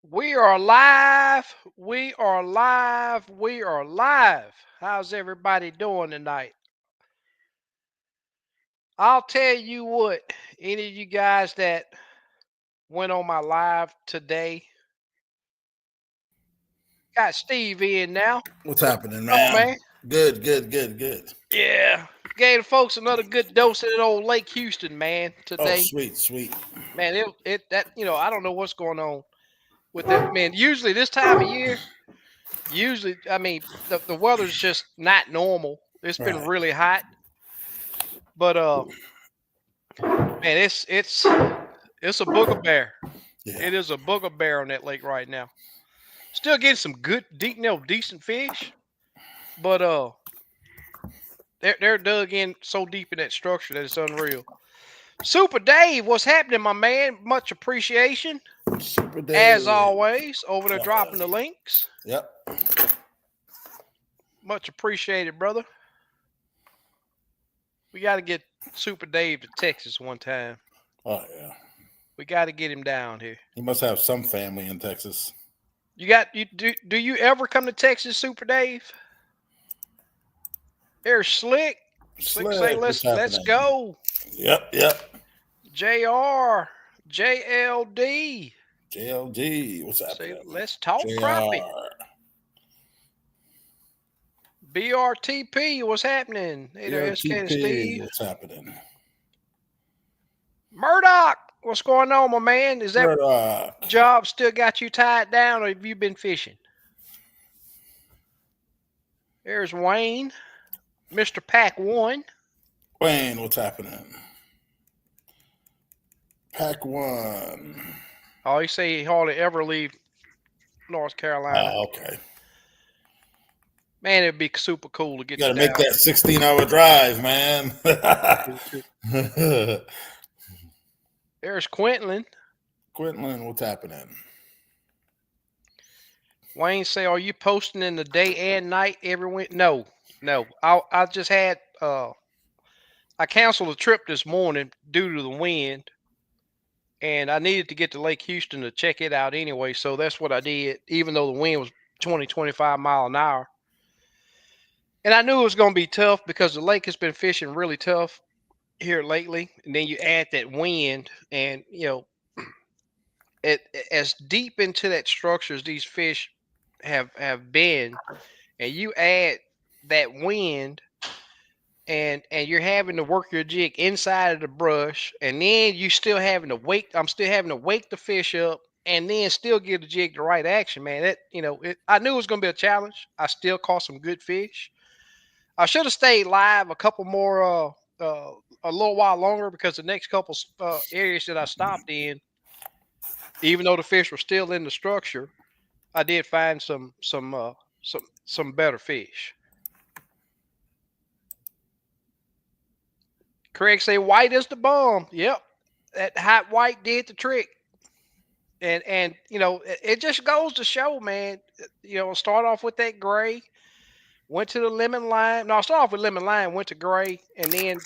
We are live. We are live. We are live. How's everybody doing tonight? I'll tell you what, any of you guys that went on my live today, got Steve in now. What's What's happening, going on, man? man? Good. Yeah. Gave the folks another good dose of that old Lake Houston, man, Oh, today. sweet. Man, I don't know what's going on with that. Man, usually this time of year, the weather's just not normal. It's been Right. really hot. But man, it's a booger bear. Yeah. It is a booger bear on that lake right now. Still getting some good, deep, decent fish, but they're dug in so deep in that structure that it's unreal. Super Dave, what's happening, my man? Much appreciation Super as Dave. always. Over there Oh, dropping yeah. the links. Yep. Much appreciated, brother. We got to get Super Dave to Texas one time. Oh, yeah. We got to get him down here. He must have some family in Texas. Do you ever come to Texas, Super Dave? There's Slick. Slick say Slick, what's let's happening? go. Yep. JR, JLD. JLG, what's Say happening? let's talk crappie. JR. BRTP, what's happening? Hey there, SK and BRTP, Steve. what's happening? Murdoch, what's going on, my man? Is that Murdoch. job still got you tied down or have you been fishing? There's Wayne, Mr. Pack One. Wayne, what's happening? Pack one. Oh, he say he hardly ever leave North Carolina. Oh, okay. Man, it'd be super cool to You get got you to make down that 16-hour drive, man. here. There's Quentin. Quentin, what's happening? Wayne say, "Are you posting in the day and night every week?" No, no. I just had I canceled a trip this morning due to the wind, and I needed to get to Lake Houston to check it out anyway. So that's what I did, even though the wind was 20-25 mile an hour. And I knew it was going to be tough because the lake has been fishing really tough here lately. And then you add that wind, and it as deep into that structure as these fish have been, and you add that wind and you're having to work your jig inside of the brush, and then you still having to wake. I'm still having to wake the fish up, and then still give the jig the right action, man. I knew it was going to be a challenge. I still caught some good fish. I should have stayed live a couple more, a little while longer because the next couple areas that I stopped in, even though the fish were still in the structure, I did find some better fish. Craig say white is the bomb. Yep, that hot white did the trick. And it just goes to show, man. Start off with that gray, went to the lemon lime. No, I start off with lemon lime, went to gray, and then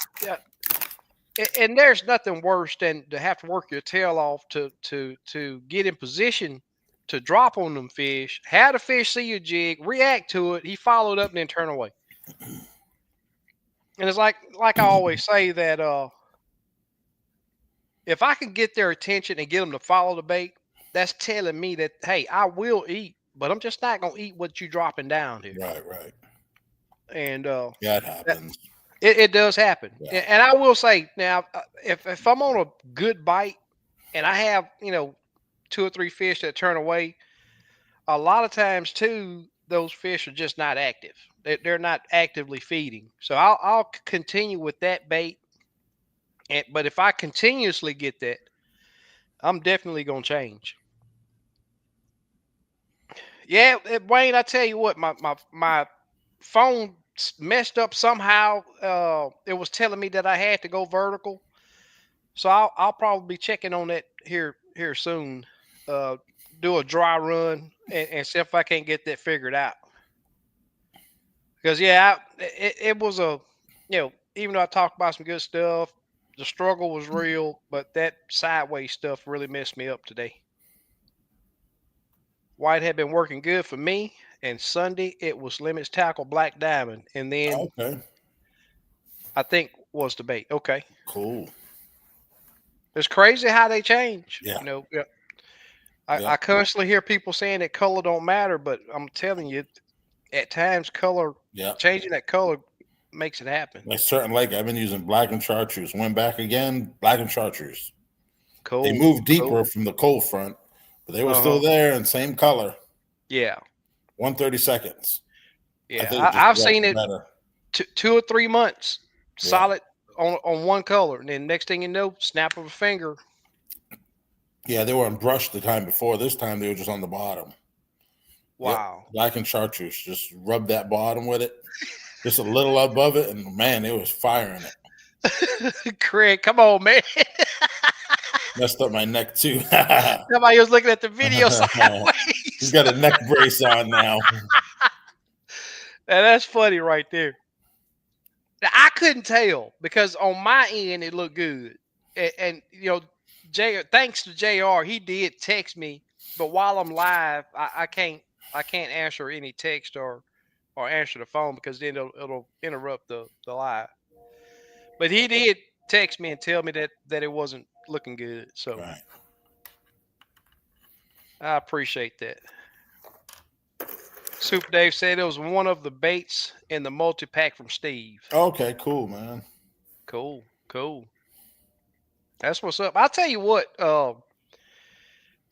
and there's nothing worse than to have to work your tail off to get in position to drop on them fish. Have the fish see your jig, react to it. He followed up and then turn away. And it's like I always say that if I can get their attention and get them to follow the bait, that's telling me that hey, I will eat, but I'm just not gonna eat what you dropping down here. Right. And Yeah, it that, happens. it does happen. Yeah. And I will say now, if I'm on a good bite and I have two or three fish that turn away, a lot of times too those fish are just not active. They're not actively feeding. So I'll continue with that bait. But if I continuously get that, I'm definitely gonna change. Yeah, Wayne, I tell you what, my phone messed up somehow. It was telling me that I had to go vertical, so I'll probably be checking on that here soon. Uh, do a dry run and see if I can't get that figured out. Because yeah, it was even though I talked about some good stuff, the struggle was real, but that sideways stuff really messed me up today. White had been working good for me, and Sunday it was limits tackle black diamond, and then Okay. I think was the bait. Okay, Cool. it's crazy how they change. Yeah. You know, yeah, Yeah. I constantly hear people saying that color don't matter, but I'm telling you, at times color Yeah. changing that color makes it happen. Like certain lake, I've been using black and chartreuse. Went back again, black and chartreuse. They Cool, moved deeper cool. from the cold front, but they were Uh still huh. there and same color. Yeah, 132nds. I yeah. think it just I've seen worked it better. 2 or 3 months Yeah. solid on one color, and then next thing you know, snap of a finger. Yeah, they were on brush the time before. This time they were just on the bottom. Yep. Wow. Black and chartreuse. Just rub that bottom with it. Just a little above it, and man, it was firing it. Craig, come on, man. Messed up my neck too. Somebody was looking at the video He's sideways. got a neck brace on now. Now, that's funny right there. Now, I couldn't tell because on my end it looked good, and you know, thanks to Jr. He did text me, but while I'm live, I can't answer any text or answer the phone because then it'll interrupt the live. But he did text me and tell me that it wasn't looking good, so Right. I appreciate that. Super Dave said it was one of the baits in the multi pack from Steve. Okay, cool, man. Cool, cool. That's what's up. I'll tell you what.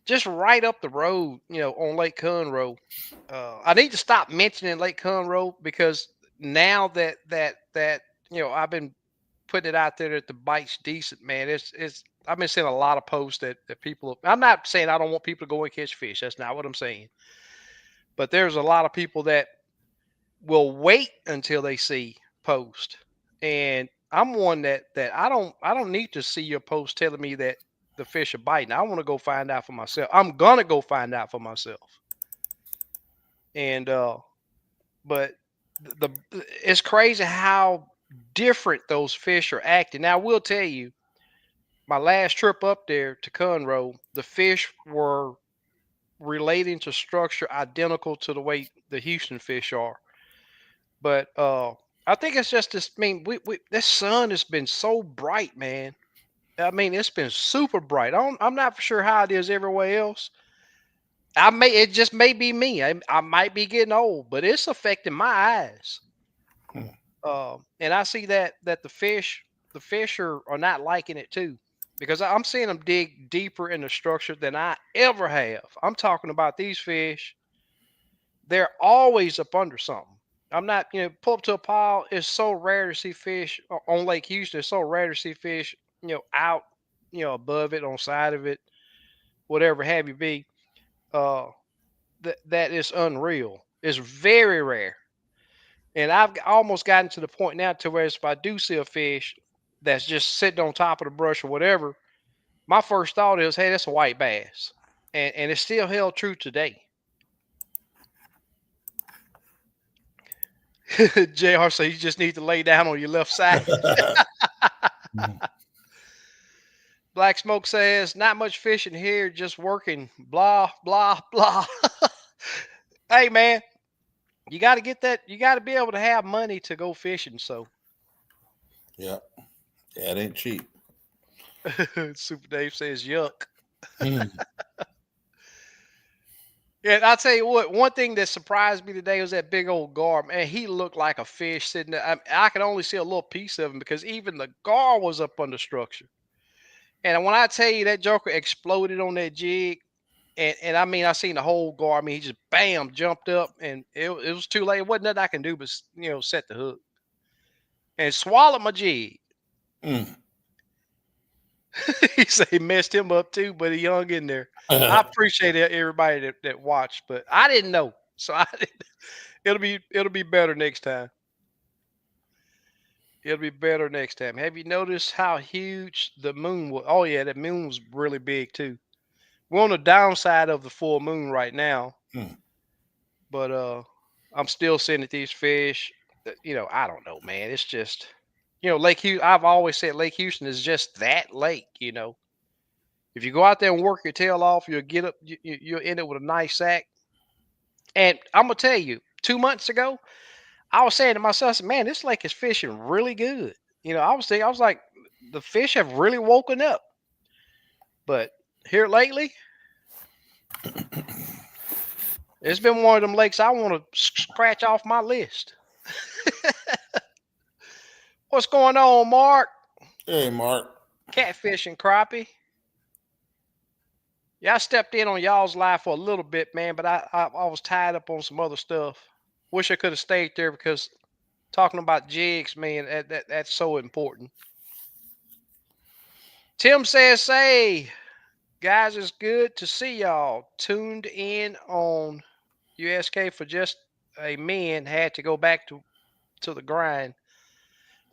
Just right up the road, you know, on Lake Conroe. I need to stop mentioning Lake Conroe because now that you know I've been putting it out there that the bite's decent, man. It's I've been seeing a lot of posts that people. I'm not saying I don't want people to go and catch fish. That's not what I'm saying. But there's a lot of people that will wait until they see post, and I'm one that I don't need to see your post telling me that the fish are biting. I want to go find out for myself. I'm gonna go find out for myself. And but it's crazy how different those fish are acting. Now I will tell you, my last trip up there to Conroe, the fish were relating to structure identical to the way the Houston fish are. But I think it's just this. I mean, we this sun has been so bright, man. I mean, it's been super bright. I'm not for sure how it is everywhere else. It just may be me. I might be getting old, but it's affecting my eyes. Hmm. And I see that the fish are not liking it too, because I'm seeing them dig deeper in the structure than I ever have. I'm talking about these fish. They're always up under something. I'm not, you know, pull up to a pile. It's so rare to see fish on Lake Houston. It's so rare to see fish, you know, out, you know, above it, on side of it, whatever have you be. Uh, that is unreal. It's very rare, and almost gotten to the point now to where if I do see a fish that's just sitting on top of the brush or whatever, my first thought is, hey, that's a white bass, and it's still held true today. Jr. So you just need to lay down on your left side. Black Smoke says, not much fishing here, just working. Blah, blah, blah. Hey, man, you got to get that. You got to be able to have money to go fishing. So, Yeah. Yeah, it ain't cheap. Super Dave says, yuck. Hmm. Yeah, I'll tell you what, one thing that surprised me today was that big old gar. Man, he looked like a fish sitting there. I could only see a little piece of him because even the gar was up under structure. And when I tell you that joker exploded on that jig, and I mean, I seen the whole gar. I mean, he just bam jumped up, and it was too late. It wasn't nothing I can do but you know set the hook and swallowed my jig. Mm. He said he messed him up too, but he hung in there. I appreciate everybody that watched, but I didn't know, so I didn't. It'll be better next time. It'll be better next time. Have you noticed how huge the moon was? Oh yeah, that moon was really big too. We're on the downside of the full moon right now, Hmm. but I'm still seeing that these fish. You know, I don't know, man. It's just, you know, Lake Houston. I've always said Lake Houston is just that lake. You know, if you go out there and work your tail off, you'll get up. You'll end up with a nice sack. And I'm gonna tell you, 2 months ago, I was saying to myself, I said, "Man, this lake is fishing really good." I was thinking, I was like, the fish have really woken up. But here lately, it's been one of them lakes I want to scratch off my list. What's going on, Mark? Hey, Mark. Catfish and crappie. Yeah, I stepped in on y'all's live for a little bit, man, but I was tied up on some other stuff. Wish I could have stayed there because talking about jigs, man, that's so important. Tim says, "Hey, guys, it's good to see y'all. Tuned in on USK for just a man. Had to go back to the grind.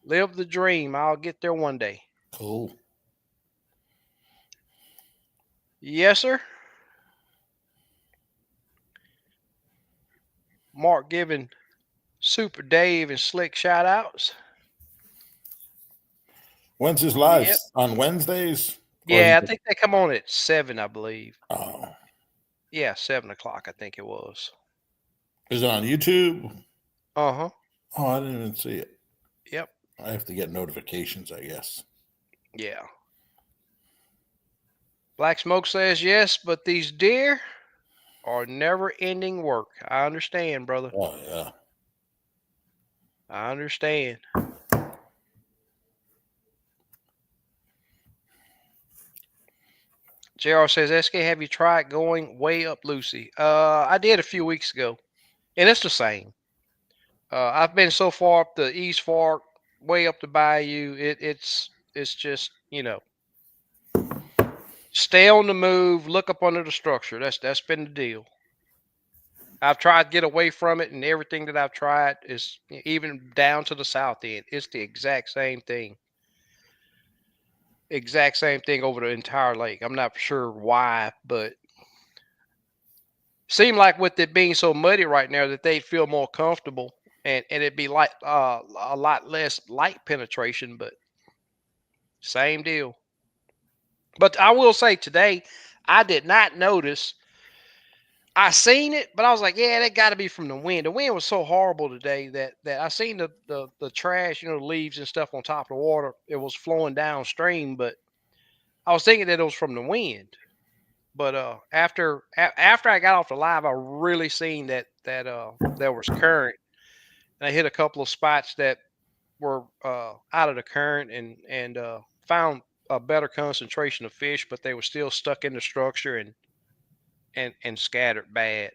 Live the dream. I'll get there one day." Cool. Yes, sir. Mark giving Super Dave and Slick shout outs. When's his live? Yep. On Wednesdays? Or Yeah, I think they come on at 7, I believe. oh, Yeah, 7 o'clock, I think it was. is it on YouTube? Uh-huh. Oh, I didn't even see it. Yep. I have to get notifications, I guess. Yeah. Black Smoke says yes, but these deer are never ending work. I understand, brother. Oh, yeah. I understand. JR says, SK, have you tried going way up Lucy? I did a few weeks ago, and it's the same. I've been so far up the East Fork, way up the bayou. It's just, stay on the move, look up under the structure. That's been the deal. I've tried to get away from it, and everything that I've tried is even down to the south end. It's the exact same thing. Exact same thing over the entire lake. I'm not sure why, but seem like with it being so muddy right now that they feel more comfortable, and it'd be like a lot less light penetration, but same deal. But I will say today, I did not notice. I seen it, but I was like, yeah, that got to be from the wind. The wind was so horrible today that I seen the trash, the leaves and stuff on top of the water. It was flowing downstream, but I was thinking that it was from the wind. But after I got off the live, I really seen that there was current, and I hit a couple of spots that were out of the current, and found a better concentration of fish, but they were still stuck in the structure and scattered bad.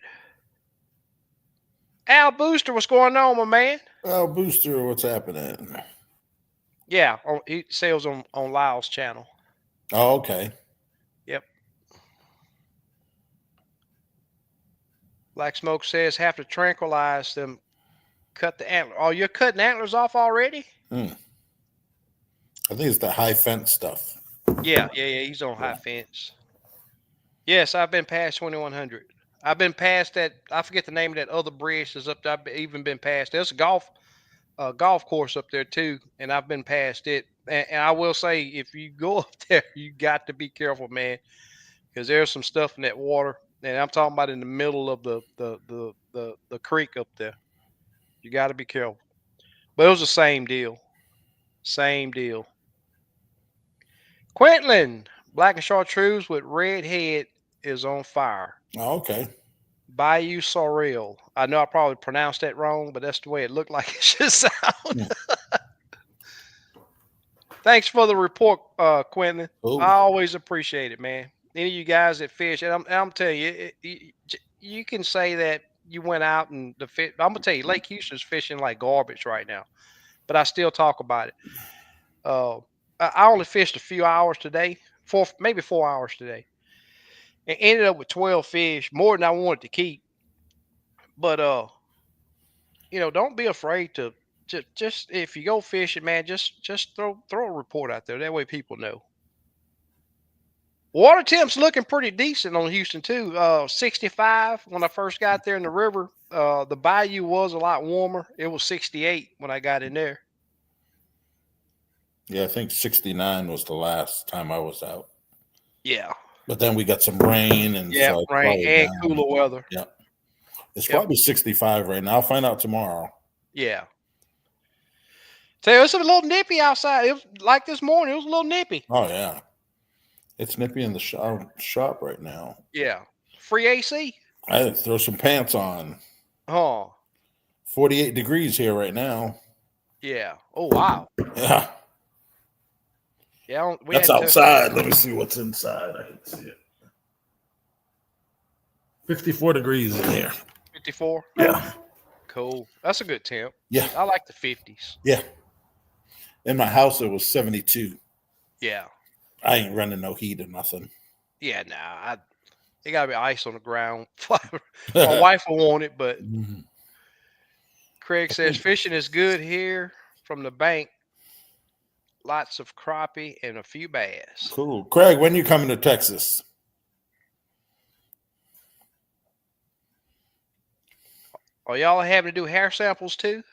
Al Booster, what's going on, my man? Well, Booster, what's happening? Yeah, he sells on Lyle's channel. Oh, okay. Yep. Black Smoke says have to tranquilize them. Cut the antler. Oh, you're cutting antlers off already? I think it's the high fence stuff. Yeah. He's on high fence. Yes, I've been past 2100. I've been past that. I forget the name of that other bridge that's up there. I've even been past. There's a golf course up there too, and I've been past it. And I will say, if you go up there, you got to be careful, man, because there's some stuff in that water, and I'm talking about in the middle of the creek up there. You got to be careful. But it was the same deal. Same deal. Quentin, black and chartreuse with red head is on fire. Oh, okay. Bayou Sorrel. I know I probably pronounced that wrong, but that's the way it looked like it should sound. Thanks for the report, Quentin. Ooh. I always appreciate it, man. Any of you guys that fish, and I'm telling you, you can say that you went out and the fish. I'm gonna tell you, Lake Houston's fishing like garbage right now, but I still talk about it. I only fished a few hours today, maybe 4 hours today, and ended up with 12 fish, more than I wanted to keep. But don't be afraid to just if you go fishing, man, just throw a report out there. That way people know. Water temps looking pretty decent on Houston too. 65 when I first got there in the river. The bayou was a lot warmer. It was 68 when I got in there. Yeah, I think 69 was the last time I was out. Yeah. But then we got some rain, and Yeah, so rain and cooler weather. Yeah. It's Yep. probably 65 right now. I'll find out tomorrow. Yeah. So it was a little nippy outside. It was like this morning. It was a little nippy. Oh yeah, it's nippy in the shop right now. Yeah. Free AC. I had to throw some pants on. Oh. 48 degrees here right now. Yeah. Oh wow. Yeah, Yeah. We that's hadn't touched. outside. Let me see what's inside. I can see it. 54 degrees in here. 54. Yeah, Cool. That's a good temp. yeah, I like the 50s. yeah. In my house, it was 72. Yeah. I ain't running no heat or nothing. Yeah. Nah. It gotta be ice on the ground. My wife will want it, but Mhm. Craig I says think fishing is good here from the bank. Lots of crappie and a few bass. cool. Craig, when you coming to Texas? Are y'all having to do hair samples too?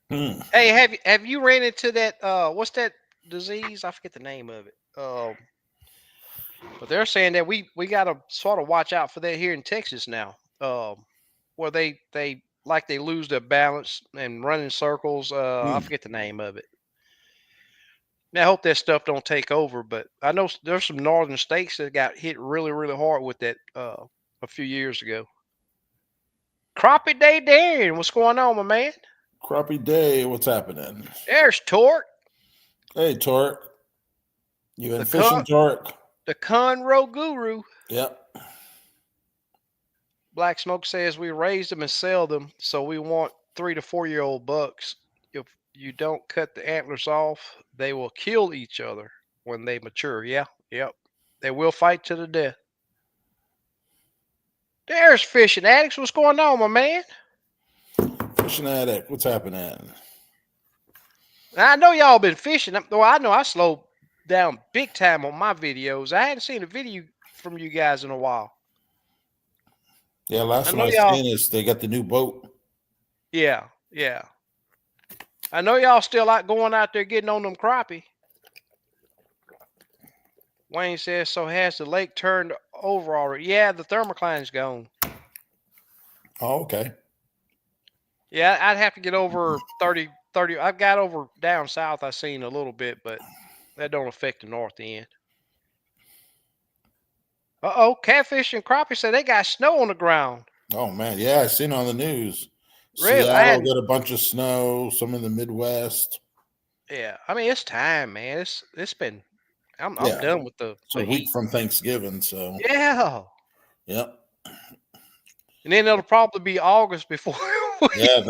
Hmm. Hey, have you ran into that? What's that disease? I forget the name of it. But they're saying that we got to sort of watch out for that here in Texas now. Where they like they lose their balance and run in circles. I Hmm. forget the name of it. Now, I hope that stuff don't take over, but I know there's some northern states that got hit really, really hard with that a few years ago. Crappie Day Darren, what's going on, my man? Crappie Day, what's happening? There's Torque, Hey, Torque. You in the fishing, Torque? the Conroe Guru. Yep. Black Smoke says we raise them and sell them, so we want 3 to 4 year old bucks. If you don't cut the antlers off, they will kill each other when they mature. Yeah, yep. They will fight to the death. There's Fishing Addicts. What's going on, my man? Fishing addict, what's happening? I know y'all been fishing. Well, I know I slowed down big time on my videos. I hadn't seen a video from you guys in a while. Yeah, I last one know I y'all. seen is they got the new boat. Yeah, yeah. I know y'all still out going out there getting on them crappie. Wayne says, so has the lake turned over already? Yeah, the thermocline's gone. Oh, okay. Yeah, I'd have to get over 30, 30. I've got over down south. I've seen a little bit, but that don't affect the north end. Uh-oh, catfish and crappie said they got snow on the ground. Oh man, yeah, I seen on the news. Really? I Seattle hadn't. got a bunch of snow, some in the Midwest. Yeah, I mean it's time, man. It's been. I'm Yeah, done with it's a the week heat. from Thanksgiving, so Yeah, yep. and then it'll probably be August before. we, Yeah,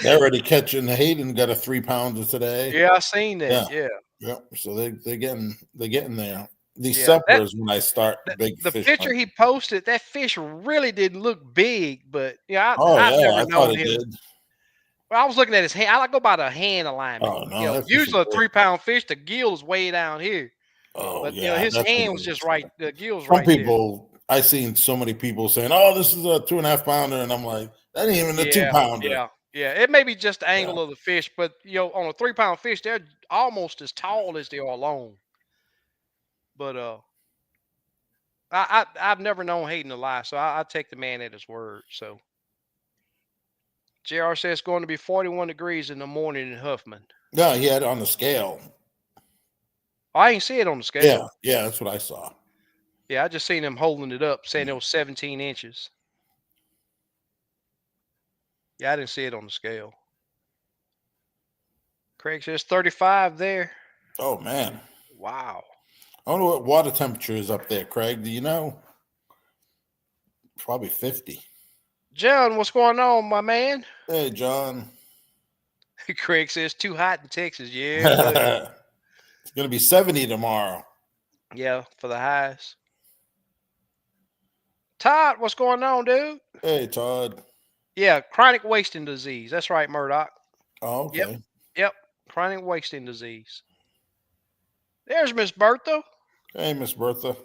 they're already catching. Hayden got a 3 pounder today. yeah, I seen that. Yeah, Yeah, yep. So they're getting there. yeah. That December is when I start big the fish picture hunt. he posted, that fish really didn't look big, but yeah, Oh I've yeah, never I thought known it him. did. Well, I was looking at his hand. I go by the hand alignment. Oh no, that fish is Usually a big. 3 pound fish, the gill is way down here, Oh but yeah, his that hand thing was just is. right. The gill's Some right there. people, I seen so many people saying, "Oh, this is a 2.5 pounder," and I'm like, "That ain't even a two Yeah, pounder." yeah, yeah. It may be just the Yeah, angle of the fish, but on a 3 pound fish, they're almost as tall as they are long. But I've never known Hayden to lie, so I take the man at his word. So Jr. says it's going to be 41 degrees in the morning in Huffman. no, he had it on the scale. I ain't see it on the Yeah, scale. yeah, that's what I saw. Yeah, I just seen him holding it up, saying it was 17 inches. Yeah, I didn't see it on the scale. Craig says 35 there. Oh man, Wow. I wonder what water temperature is up there, Craig. Do you know? Probably 50. John, what's going on, my man? Hey, John. Craig says too hot in Texas. Yeah, buddy. It's gonna be 70 tomorrow. Yeah, for the highs. Todd, what's going on, dude? Hey, Todd. Yeah, chronic wasting disease. That's right, Murdoch. Oh, Yep, okay. yep. Chronic wasting disease. There's Miss Bertha. Hey, Miss Bertha.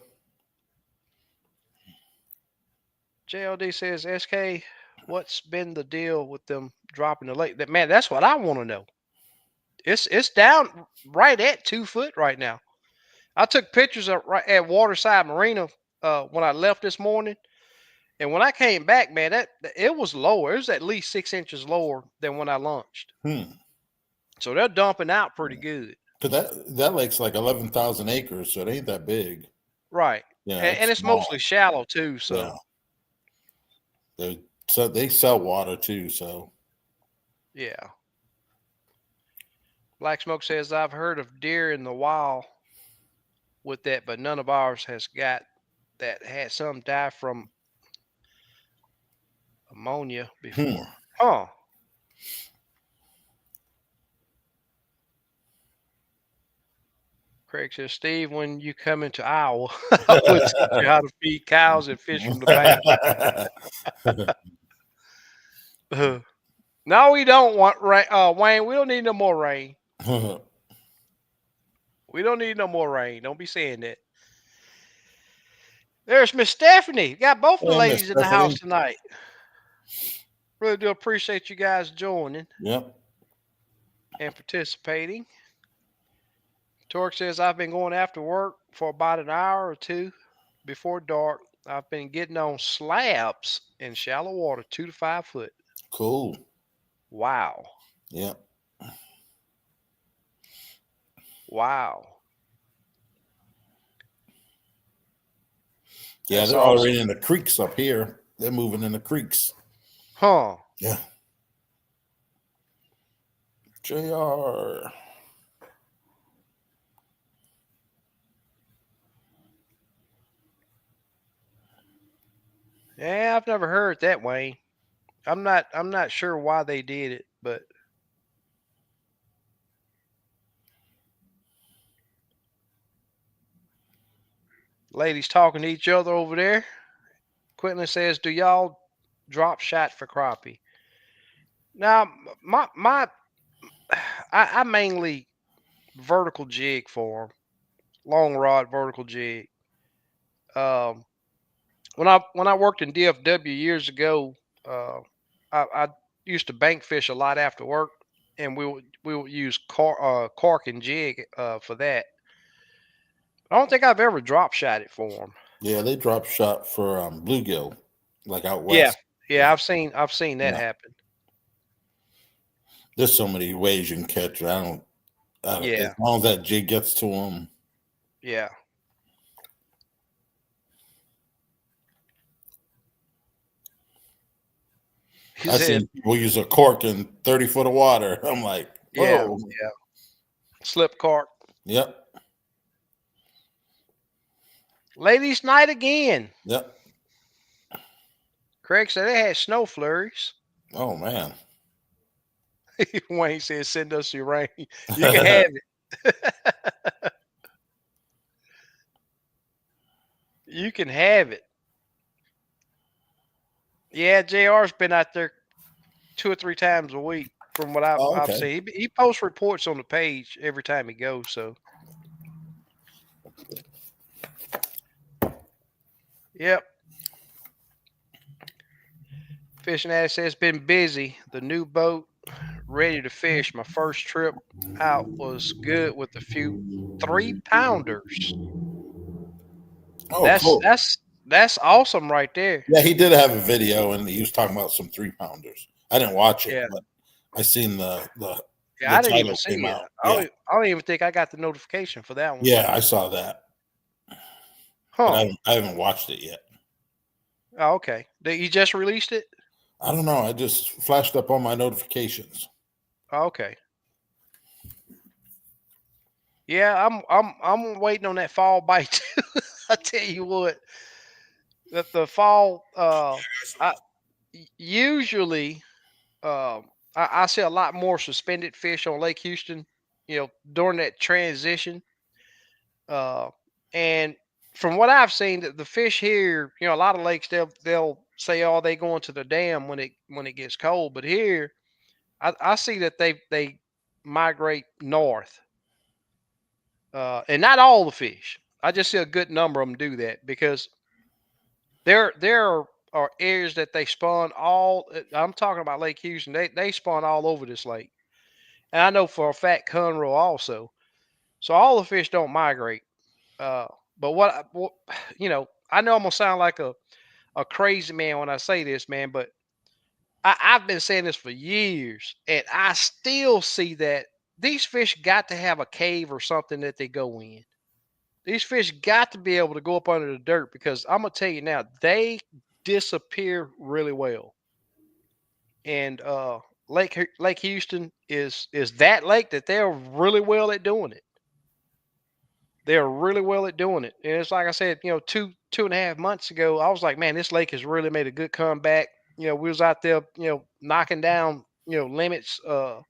JLD says, SK, what's been the deal with them dropping the lake? That man, that's what I want to know. It's down right at 2 foot right now. I took pictures of right at Waterside Marina when I left this morning, And when I came back, man, that it was lower. It was at least 6 inches lower than when I launched. Hmm. So they're dumping out pretty good. Cause that lake's like 11,000 acres, so it ain't that big. Right. Yeah, And it's it's small. mostly shallow too. Yeah, So they sell water too. So yeah. Black Smoke says I've heard of deer in the wild with that, but none of ours has got that. Had some die from ammonia hmm. before. Huh. Craig says, Steve, when you come into Iowa, I will teach you how to feed cows and fish from the bank. No, we don't want rain. Wayne, we don't need no more rain. We don't need no more rain. Don't be saying that. There's Miss Stephanie. Got both of the Hey, Miss ladies in the house Stephanie. tonight. Really do appreciate you guys joining Yep. and participating. Torque says, I've been going after work for about an hour or two before dark. I've been getting on slabs in shallow water, 2 to 5 foot. Cool. Wow. Yep. Wow. Yeah, That's they're already awesome. in the creeks up here. They're moving in the creeks. Huh. Yeah. JR. Yeah, I've never heard that, Wayne. I'm not sure why they did it, but ladies talking to each other over there. Quentin says, "Do y'all drop shot for crappie?" Now, my I mainly vertical jig for 'em, long rod vertical jig. Um, when I worked in DFW years ago, I used to bank fish a lot after work, and we would use cork and jig for that. I don't think I've ever drop shot it for them. Yeah, they drop shot for bluegill, like out Yeah, west. yeah, Yeah. I've seen that Yeah. happen. There's so many ways you can catch it. As Yeah, long as that jig gets to them. yeah. He I said, seen people use a cork in 30 foot of water. I'm like, yeah, whoa. yeah. Slip cork. Yep. Ladies' night again. Yep. Craig said they had snow flurries. Oh man. Wayne said, send us your rain. You can have it. You can have it. Yeah, JR's been out there 2 or 3 times a week from what Oh, I've okay. seen. He posts reports on the page every time he goes. So, yep. Fishing Addict says been busy. The new boat ready to fish. My first trip out was good with a few 3 pounders. Oh, That's cool. that's that's awesome right there. Yeah, he did have a video and he was talking about some 3 pounders. I didn't watch it, Yeah. but I seen Yeah, the I didn't even title came see it. out. I Yeah. don't, I don't even think I got the notification for that one. Yeah, I saw that. But Huh. I haven't watched it yet. Oh, okay. You just released it? I don't know. I just flashed up on my notifications. Oh, okay. Yeah, I'm waiting on that fall bite too. I tell you what, that the fall I usually I see a lot more suspended fish on Lake Houston, during that transition. Uh and from what I've seen, the fish here, a lot of lakes they'll say, oh, they go into the dam when it gets cold, but here I see that they migrate north. And not all the fish. I just see a good number of them do that because there are areas that they spawn all. I'm talking about Lake Houston. They spawn all over this lake, and I know for a fact Conroe also. So all the fish don't migrate. Uh, but I know I'm gonna sound like a crazy man when I say this, man, but I've been saying this for years, and I still see that these fish got to have a cave or something that they go in. These fish got to be able to go up under the dirt because I'm gonna tell you now, they disappear really well. And Lake Houston is that lake that they're really well at doing it. They're really well at doing it. And it's like I said, two and a half months ago, I was like, man, this lake has really made a good comeback. We was out there, knocking down, limits of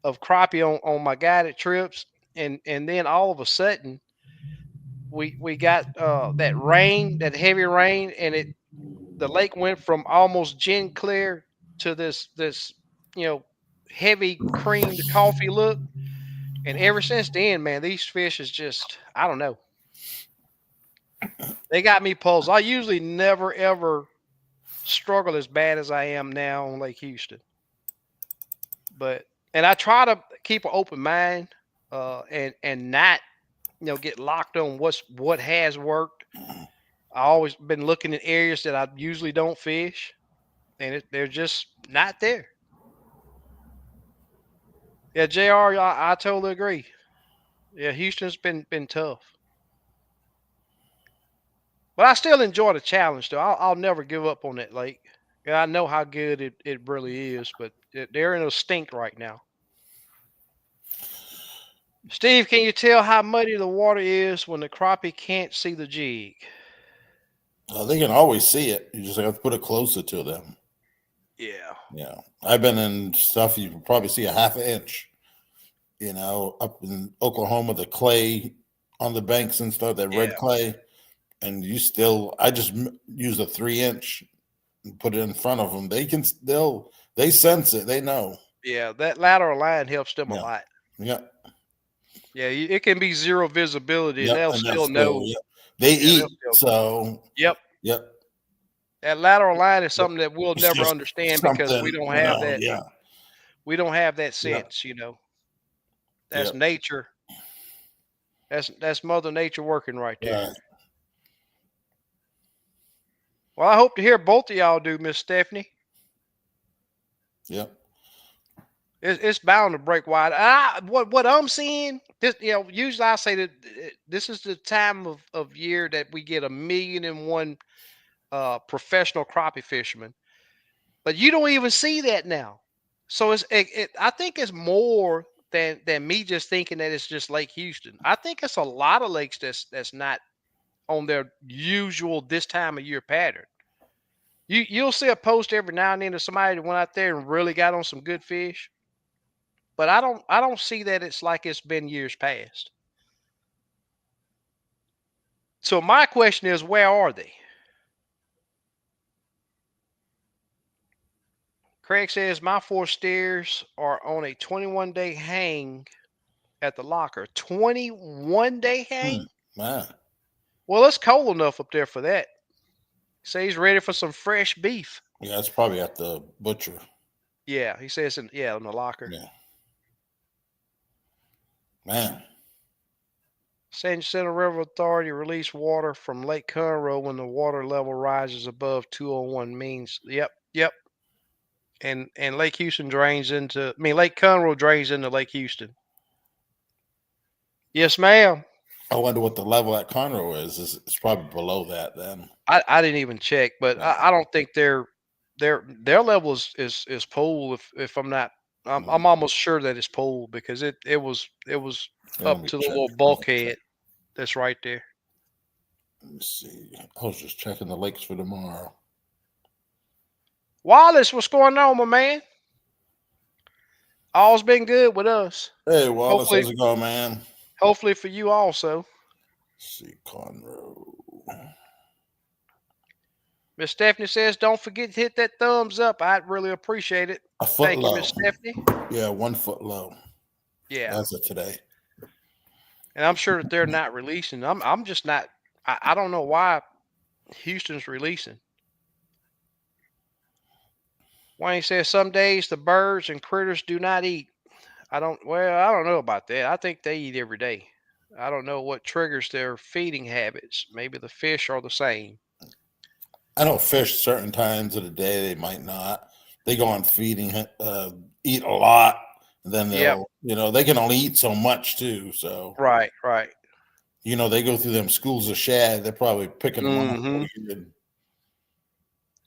crappie on my guided trips. And then all of a sudden we got that rain, that heavy rain, and the lake went from almost gin clear to this, you know, heavy creamed coffee look. And ever since then, man, these fish is just, I don't know. They got me puzzled. I usually never ever struggle as bad as I am now on Lake Houston. But and I try to keep an open mind, and not, get locked on what has worked. I always been looking in areas that I usually don't fish, and they're just not there. Yeah, Jr. I totally agree. Yeah, Houston's been tough, but I still enjoy the challenge though. I'll never give up on that lake. Yeah, I know how good it really is, but they're in a stink right now. Steve, can you tell how muddy the water is when the crappie can't see the jig? They can always see it. You just have to put it closer to them. Yeah, Yeah, I've been in stuff you can probably see a half an inch. Up in Oklahoma, the clay on the banks and stuff, that red yeah, clay, and I just use a 3 inch and put it in front of them. They sense it. They know. yeah. That lateral line helps them a Yeah, lot. yeah, Yeah, it can be zero visibility, and yeah, they'll and that's still still, know. yeah. They Yeah, they'll eat, still. so Yep. yep. That lateral line is Yep. something that we'll It's never just understand because we something, don't have that. yeah, We don't have that yeah, sense. yeah, That's nature. That's Mother Nature working right there. right, Well, I hope to hear both of y'all do, Miss Stephanie. yeah. It's bound to break wide. What I'm seeing, this, usually I say that this is the time of year that we get 1,000,001 professional crappie fishermen, but you don't even see that now. So I think it's more than me just thinking that it's just Lake Houston. I think it's a lot of lakes that's not on their usual this time of year pattern. You'll see a post every now and then of somebody that went out there and really got on some good fish, but I don't see that it's like it's been years past. So my question is, where are they? Craig says my four steers are on a 21-day hang at the locker. 21-day hang? Man, Well, it's cold enough up there for that. Say he's ready for some fresh beef. yeah, it's probably at the butcher. Yeah, he says in the locker. Yeah, man. San Jacinto River Authority release water from Lake Conroe when the water level rises above 201 means. Yep, yep. And Lake Houston drains into. I mean, Lake Conroe drains into Lake Houston. Yes, ma'am. I wonder what the level at Conroe is. It's probably below that then. I didn't even check, but Yeah. I don't think their level is pool. If I'm not, I'm almost sure that it's pool because it was Yeah, let up me to the check. little bulkhead that's right there. Let me see. I was just checking the lakes for tomorrow. Wallace, what's going on, my man? All's been good with us. Hey, Wallace, Hopefully, how's it going, man? hopefully for you also. Let's see, Conroe. Miss Stephanie says, don't forget to hit that thumbs up. I'd really appreciate it. A foot Thank you, low. Miss Stephanie. Yeah, 1 foot low Yeah. as of today. And I'm sure that they're not releasing. I'm just not. I don't know why Houston's releasing. Wayne says some days the birds and critters do not eat. I don't know about that. I think they eat every day. I don't know what triggers their feeding habits. Maybe the fish are the same. I know fish certain times of the day they might not. They go on feeding, eat a lot, and then Yep. they can only eat so much too. So Right. Right. they go through them schools of shad. They're probably picking them off. Hmm.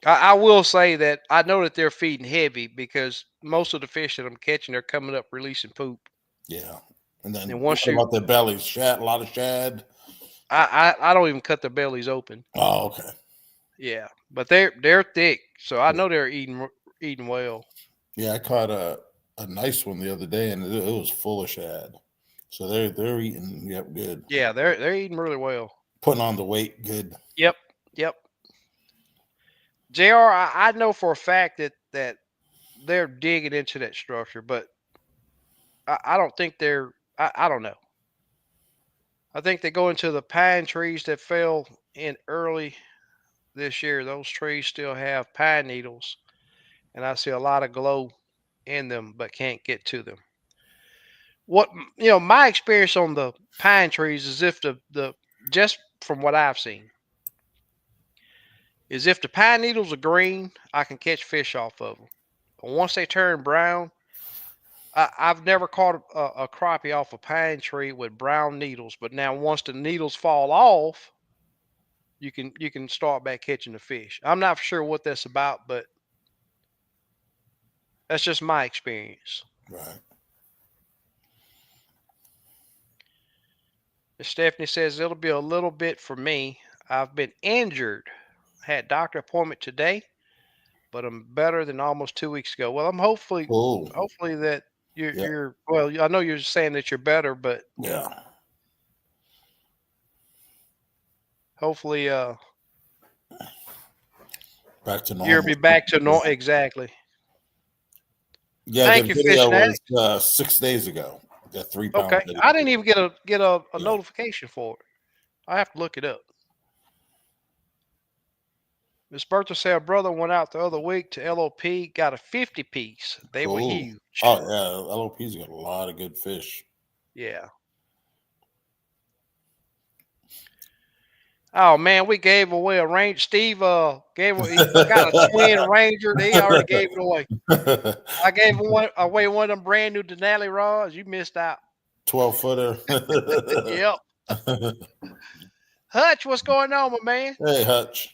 I will say that I know that they're feeding heavy because most of the fish that I'm catching are coming up releasing poop. Yeah, and then And what once you, about their bellies? Shad, a lot of shad. I don't even cut their bellies open. Oh, okay. Yeah, but they're thick, so I know they're eating well. Yeah, I caught a nice one the other day, and it was full of shad. So they're eating, yep, good. Yeah, they're eating really well. Putting on the weight, good. Yep, yep. Jr. I know for a fact that they're digging into that structure, but I don't think they're. I don't know. I think they go into the pine trees that fell in early this year. Those trees still have pine needles, and I see a lot of glow in them, but can't get to them. What my experience on the pine trees is if the just from what I've seen is if the pine needles are green, I can catch fish off of them. But once they turn brown, I've never caught a crappie off a pine tree with brown needles. But now once the needles fall off, you can start back catching the fish. I'm not sure what that's about, but that's just my experience. Right. Stephanie says it'll be a little bit for me. I've been injured. Had doctor appointment today, but I'm better than almost 2 weeks ago. Well, I'm Oh, hopefully that yeah, you're well. I know you're saying that you're better, but yeah. hopefully Back to you'll normal. be back to normal. Exactly. Yeah, the Thank you, video Fishing was Addict. 6 days ago. That 3 pound Okay, video. I didn't even get a Yeah, notification for it. I have to look it up. Miss Bertha said her brother went out the other week to LOP, got a 50 piece. They were cool. huge. Oh yeah, LOP's got a lot of good fish. Yeah. Oh man, we gave away a range. Steve he got a twin ranger. He already gave it away. I gave away one of them brand new Denali rods. You missed out. 12-footer. Yep. Hutch, what's going on, my man? Hey, Hutch.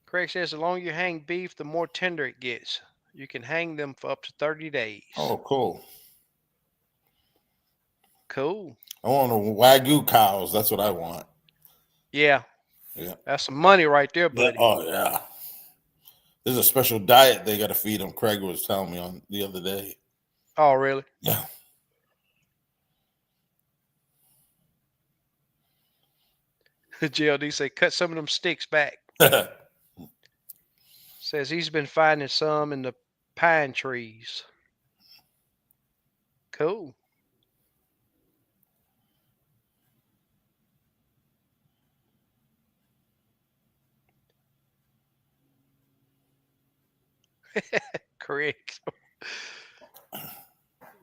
Craig says the longer you hang beef, the more tender it gets. You can hang them for up to 30 days. Oh, cool. Cool. I want a Wagyu cows. That's what I want. Yeah, Yeah. that's some money right there, Yeah. buddy. Oh yeah. There's a special diet they got to feed them. Craig was telling me on the other day. Oh, really? Yeah. GLD say cut some of them sticks back. Says he's been finding some in the pine trees. Cool. Correct.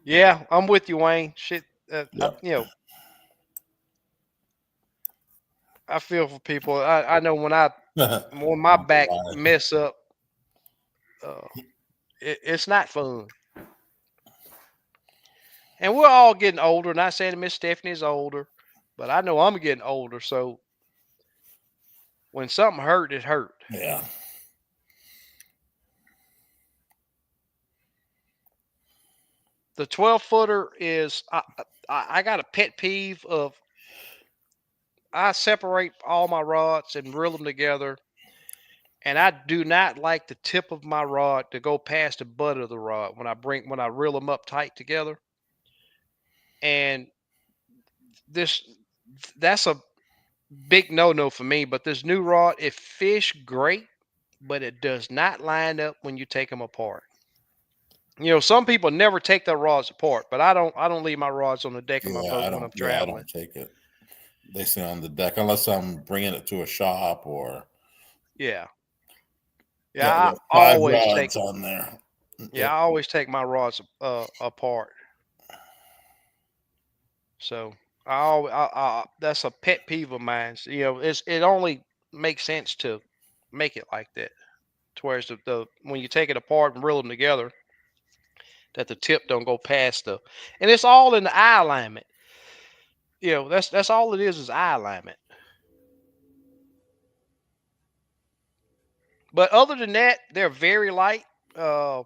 Yeah, I'm with you, Wayne. Shit, Yeah. I feel for people. I know when my back mess up, uh, it's not fun. And we're all getting older. Not saying Miss Stephanie is older, but I know I'm getting older. So when something hurt, it hurt. Yeah. The 12-footer is I got a pet peeve of I separate all my rods and reel them together, and I do not like the tip of my rod to go past the butt of the rod when I reel them up tight together. And this that's a big no-no for me. But this new rod, it fish great, but it does not line up when you take them apart. Some people never take their rods apart, but I don't leave my rods on the deck of my Yeah. I boat when don't. I'm Yeah, I traveling. don't take it. They stay on the deck unless I'm bringing it to a shop or Yeah. Yeah, yeah. We I got five always take rods on there. yeah, Yep. I always take my rods apart. So That's a pet peeve of mine. It only makes sense to make it like that. To whereas the when you take it apart and reel them together, that the tip don't go past and it's all in the eye alignment. That's all it is eye alignment. But other than that, they're very light. Uh,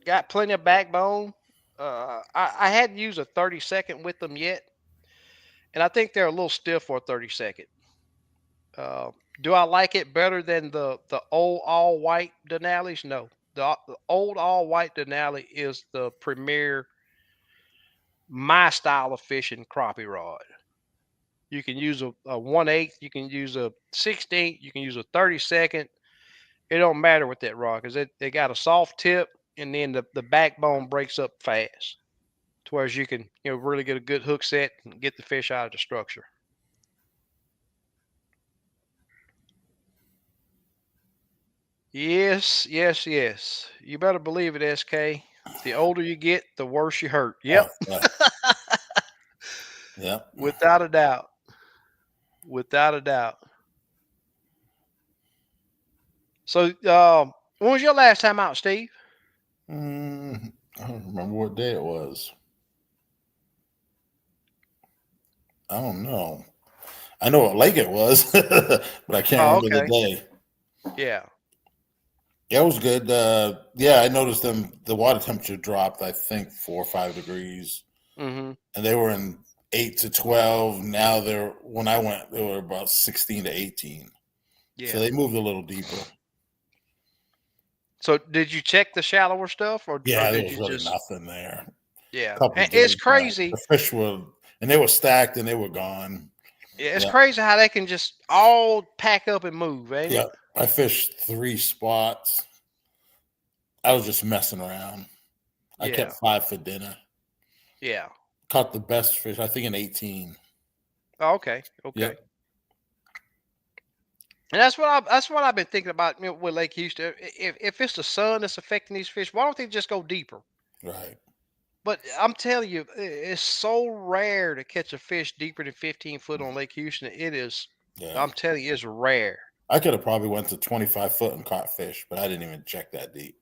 got plenty of backbone. I hadn't used a 30-second with them yet, and I think they're a little stiff for a 30-second. Uh, do I like it better than the old all white Denali's? No, the old all white Denali is the premier my style of fishing crappie rod. You can use a 1/8, you can use a 16th, you can use a 30-second. It don't matter with that rod because they got a soft tip, and then the backbone breaks up fast to where you can really get a good hook set and get the fish out of the structure. Yes, yes, yes. You better believe it, SK. The older you get, the worse you hurt. Yep, Oh, yeah. Yeah. without a doubt. Without a doubt. So, when was your last time out, Steve? I don't remember what day it was. I don't know. I know what lake it was, but I can't Oh, remember the okay. day. Yeah. Yeah, it was good. Yeah, I noticed the water temperature dropped, I think 4 or 5 degrees, Mm-hmm. and they were in 8 to 12. Now when I went, they were about 16 to 18. So Yeah. they moved a little deeper. So, did you check the shallower stuff, or Yeah, there did was you really just? nothing there. Yeah, Couple It's jigs back. The crazy. fish were, and they were stacked and they were gone. Yeah, it's Yeah, crazy how they can just all pack up and move, ain't yeah. it? I fished 3 spots. I was just messing around. I kept Yeah. 5 for dinner. Yeah. Caught the best fish, I think, in 18. Oh, okay. Okay. Yep. And that's what I've been thinking about with Lake Houston. If it's the sun that's affecting these fish, why don't they just go deeper? Right. But I'm telling you, it's so rare to catch a fish deeper than 15 foot on Lake Houston. It is. Yeah. I'm telling you, it's rare. I could have probably went to 25 foot and caught fish, but I didn't even check that deep.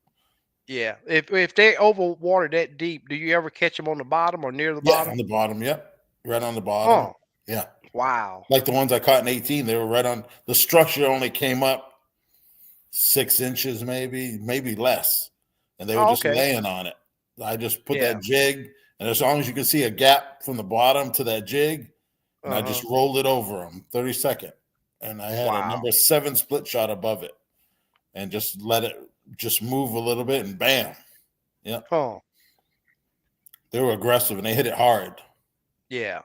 Yeah. If they over water that deep, do you ever catch them on the bottom or near the Yeah, on bottom? the bottom. Yep. Right on the bottom. Oh, Yeah. wow. Like the ones I caught in 18, they were right on the structure, only came up 6 inches, maybe less. And they were Oh, just okay. laying on it. I just put Yeah. that jig, and as long as you can see a gap from the bottom to that jig, and I Uh just huh. rolled it over them 30-second. And I had a Wow. number 7 split shot above it and just let it just move a little bit and bam. Yeah. Huh. They were aggressive and they hit it hard. Yeah.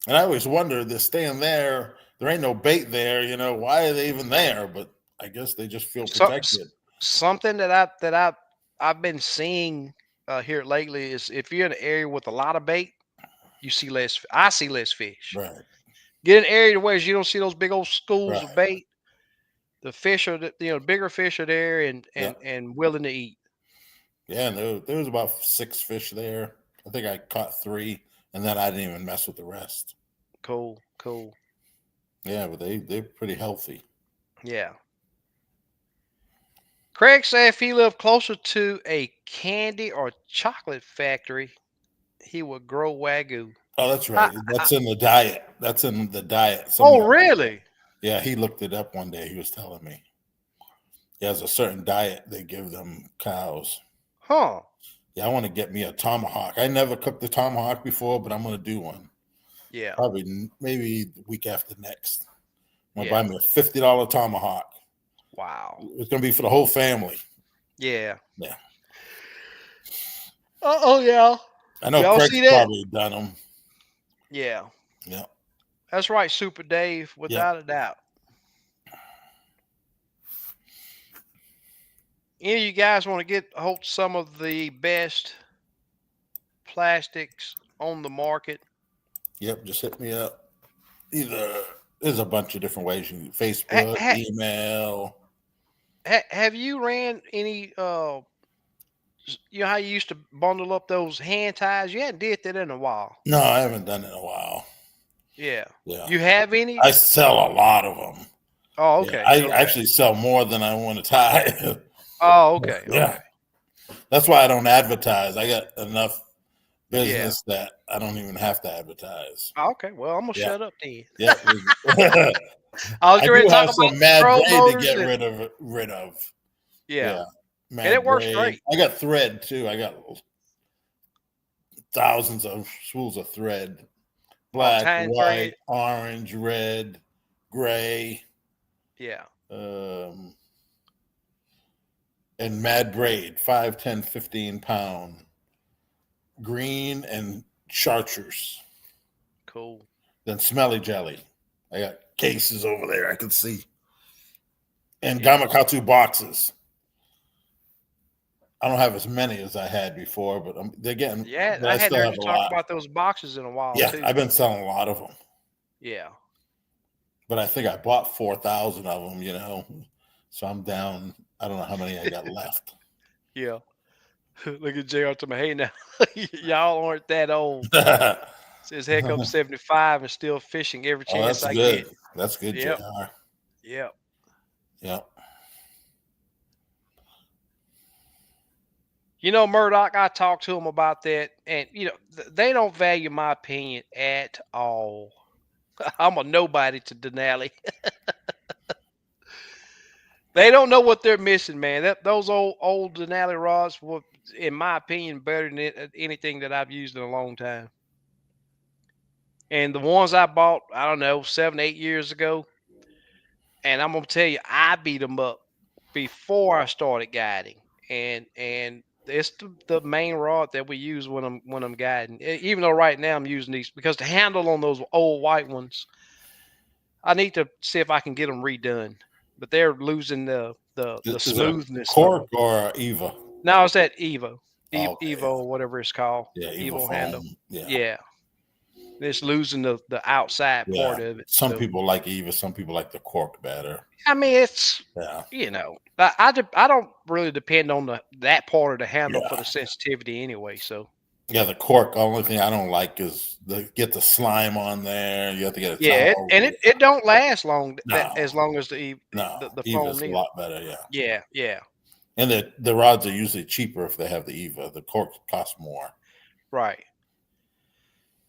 And I always wonder, they're staying there. There ain't no bait there. Why are they even there? But I guess they just feel So, protected. something that I've been seeing here lately is if you're in an area with a lot of bait, you see less. I see less fish. Right. Get in an area where you don't see those big old schools of Right. bait. The fish are bigger fish are there and Yeah. and willing to eat. Yeah. And there was about 6 fish there. I think I caught 3, and then I didn't even mess with the rest. Cool, cool. Yeah, but they're pretty healthy. Yeah. Craig said if he lived closer to a candy or chocolate factory, he would grow wagyu. Oh, that's I, right. I, That's in the diet. That's in the diet. oh, Someone, really? yeah, he looked it up one day. He was telling me. He has a certain diet they give them cows. Huh? Yeah, I want to get me a tomahawk. I never cooked a tomahawk before, but I'm going to do one. Yeah. Probably maybe the week after next. I'm going to buy Yeah. me a $50 tomahawk. Wow. It's going to be for the whole family. Yeah. Yeah. Oh yeah. I know Y'all see Craig's that? probably done them. Yeah. Yeah. That's right, Super Dave, Yeah. without a doubt. Any of you guys want to get hold some of the best plastics on the market? Yep. Just hit me up. Either there's a bunch of different ways. You can Ha, Facebook, ha, email. have you ran any you know how you used to bundle up those hand ties? You hadn't did that in a while. No, I haven't done it in a while. Yeah. Yeah. You have any? I sell a lot of them. Oh, Yeah. okay. I Okay. actually sell more than I want to tie. Oh, okay. Yeah. Okay. That's why I don't advertise. I got enough Yeah. business that I don't even have to advertise. Oh, okay. Well, I'm gonna Yeah. shut up then. Yeah. I was I going do to talk have about some mad pro braid to motors get and rid of. yeah, Yeah. and it Mad works braid. great. I got thread too. I got thousands of spools of thread. Oh, Black, tying thread. white, orange, red, gray, Yeah. um, and mad braid, 5, 10, 15 pound, green and chartreuse. Cool. Then smelly jelly. I got cases over there I can see. And Yeah. Gamakatsu boxes. I don't have as many as I had before, but they're getting, Yeah. but I I hadn't still heard have you a talk lot. about those boxes in a while Yeah, too. I've been selling a lot of them, Yeah. but I think I bought 4,000 of them, so I'm down. I don't know how many I got left. Yeah. Look at JR to my hey now. Y'all aren't that old. Oh, Says heck up 75 and still fishing every chance that's I good. get. That's good, Yep. JR. Yep. Yep. You know, Murdoch, I talked to him about that, and they don't value my opinion at all. I'm a nobody to Denali. They don't know what they're missing, man. Those old Denali rods were, in my opinion, better than anything that I've used in a long time. And the ones I bought, I don't know, 7, 8 years ago, and I'm gonna tell you, I beat them up before I started guiding, and it's the main rod that we use when I'm guiding. Even though right now I'm using these because the handle on those old white ones, I need to see if I can get them redone. But they're losing the Is it a smoothness of cork them. or a Eva? Now it's that Evo, Oh, okay. Evo or whatever it's called, Yeah, Eva Evo handle. foam. Yeah. Yeah, it's losing the outside Yeah. part of it. Some So people like Eva, some people like the cork better. I mean, it's Yeah. I don't really depend on that part of the handle for Yeah. the sensitivity anyway. So Yeah, the cork, the only thing I don't like is get the slime on there. You have to get a yeah, towel. it don't last long No, as long as no. the foam Eva's a neither. lot better, yeah. Yeah, yeah, And the rods are usually cheaper if they have the Eva. The cork costs more. right.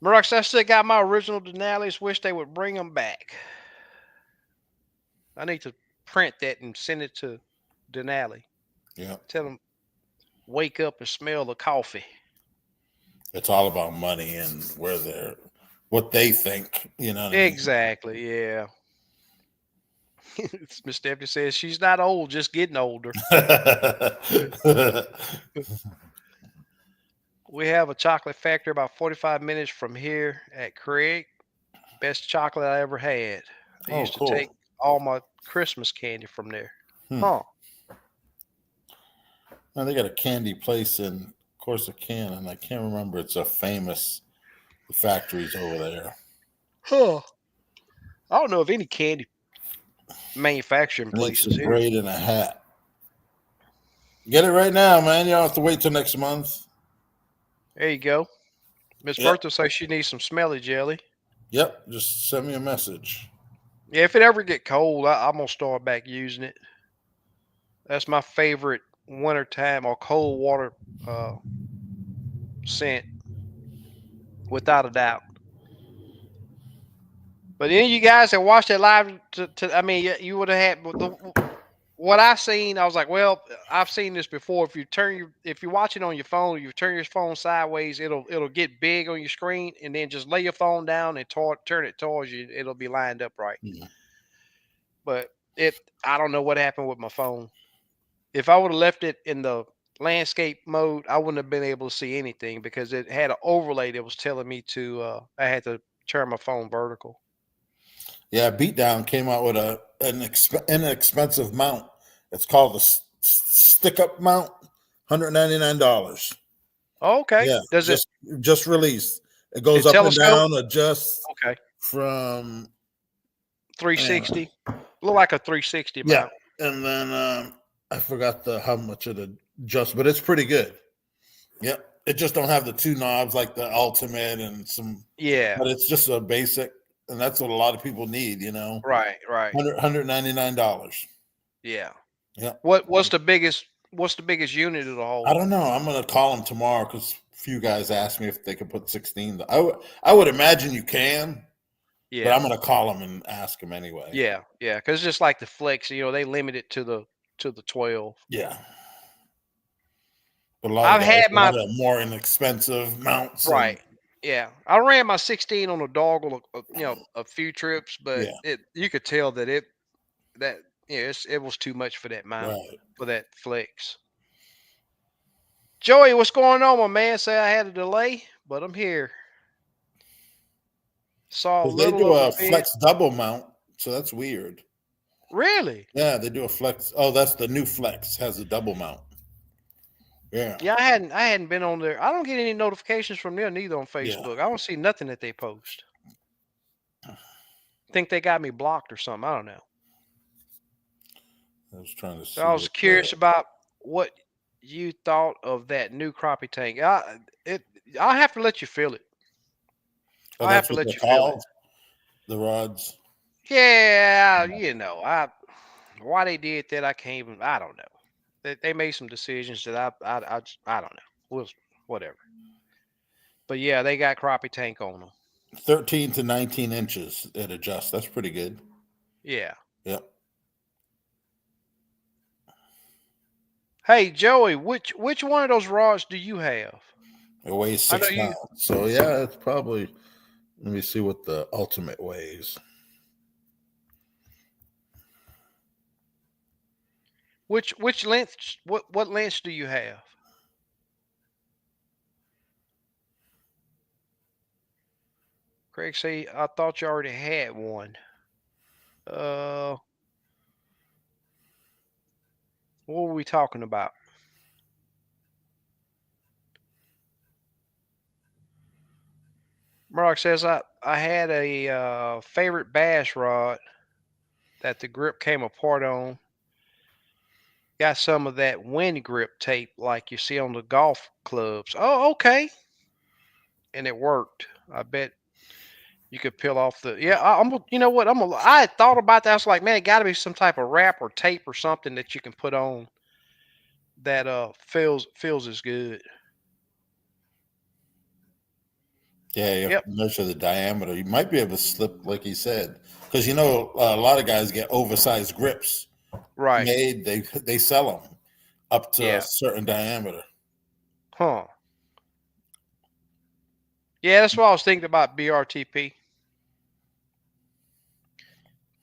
Murdoch, I still got my original Denali's. Wish they would bring them back. I need to print that and send it to Denali. Yeah. Tell them wake up and smell the coffee. It's all about money and what they think, you know what I mean? Exactly. Yeah. Miss Stephanie says she's not old, just getting older. We have a chocolate factory about 45 minutes from here at Craig. Best chocolate I ever had. I Oh, used to take cool. all my Christmas candy from there. Hmm. Huh. Now they got a candy place in Corsicana, and I can't remember. It's a famous factories over there. Huh. I don't know of any candy manufacturing Need places some here. braid and a hat. Get it right now, man. You don't have to wait till next month. There you go. Miss Yep. Bertha says she needs some smelly jelly. Yep. Just send me a message. Yeah, if it ever get cold, I'm gonna start back using it. That's my favorite wintertime or cold water scent, without a doubt. But then you guys that watched it live, I mean, you would have had what I seen. I was like, well, I've seen this before. If you watch it on your phone, you turn your phone sideways, it'll get big on your screen, and then just lay your phone down and turn it towards you. It'll be lined up right. Mhm. But I don't know what happened with my phone. If I would have left it in the landscape mode, I wouldn't have been able to see anything because it had an overlay that was telling me I had to turn my phone vertical. Yeah, Beatdown came out with an inexpensive mount. It's called the stick up mount, $199. Oh, okay. Yeah, Does it just released. It goes up and telescope? down, adjusts Okay. from 360. Look like a 360 yeah, mount. and then I forgot how much it adjusts, but it's pretty good. Yep. It just don't have the two knobs like the Ultimate and some, Yeah. but it's just a basic, and that's what a lot of people need. Right. Right. $199. Yeah. Yep. What's the biggest unit of the I whole? don't know. I'm gonna call them tomorrow because a few guys asked me if they could put 16. I would imagine you can, but Yeah. I'm gonna call them and ask them anyway. Yeah. Yeah. Because just like the Flex, they limit it to the 12. Yeah. But a lot of I've guys had my want a more inexpensive mounts and right. Yeah, I ran my 16 on a doggle, a few trips, but yeah, you could tell that that it was too much for that mount right. for that Flex. Joey, what's going on, my man? Say I had a delay, but I'm here. Saw a Because they little do of a a vid. flex double mount, so that's weird. Really? Yeah, they do a flex. Oh, that's the new flex has a double mount. Yeah, Yeah, I hadn't been on there. I don't get any notifications from them neither on yeah. Facebook. I don't see nothing that they post. Think they got me blocked or something. I don't know. I was trying to So I see was what the. curious about what you thought of that new crappie tank. I'll have to let you feel it. Oh, I'll have that's to what let they're you feel it. called. The rods. Yeah, Yeah. I why they did that, I can't even. I don't know. They made some decisions that I don't know. Was whatever. But yeah, they got crappie tank on them. 13 to 19 inches. It adjusts. That's pretty good. Yeah. Yep. Hey Joey, which one of those rods do you have? It weighs I know 6 pounds. you. So yeah, it's probably. Let me see what the ultimate weighs. Which length? What lengths do you have? Craig say I thought you already had one. Uh, what were we talking about? Murdoch says I had a favorite bass rod that the grip came apart on. Got some of that wind grip tape like you see on the golf clubs. Oh, okay. And it worked. I bet you could peel off the. Yeah, you know what? I had thought about that. I was like, man, it got to be some type of wrap or tape or something that you can put on that feels as good. Yeah, you have Yep. to measure the diameter. You might be able to slip, like he said, because a lot of guys get oversized grips Right. made. They sell them up to a Yeah. certain diameter. Huh. Yeah, that's what I was thinking about BRTP.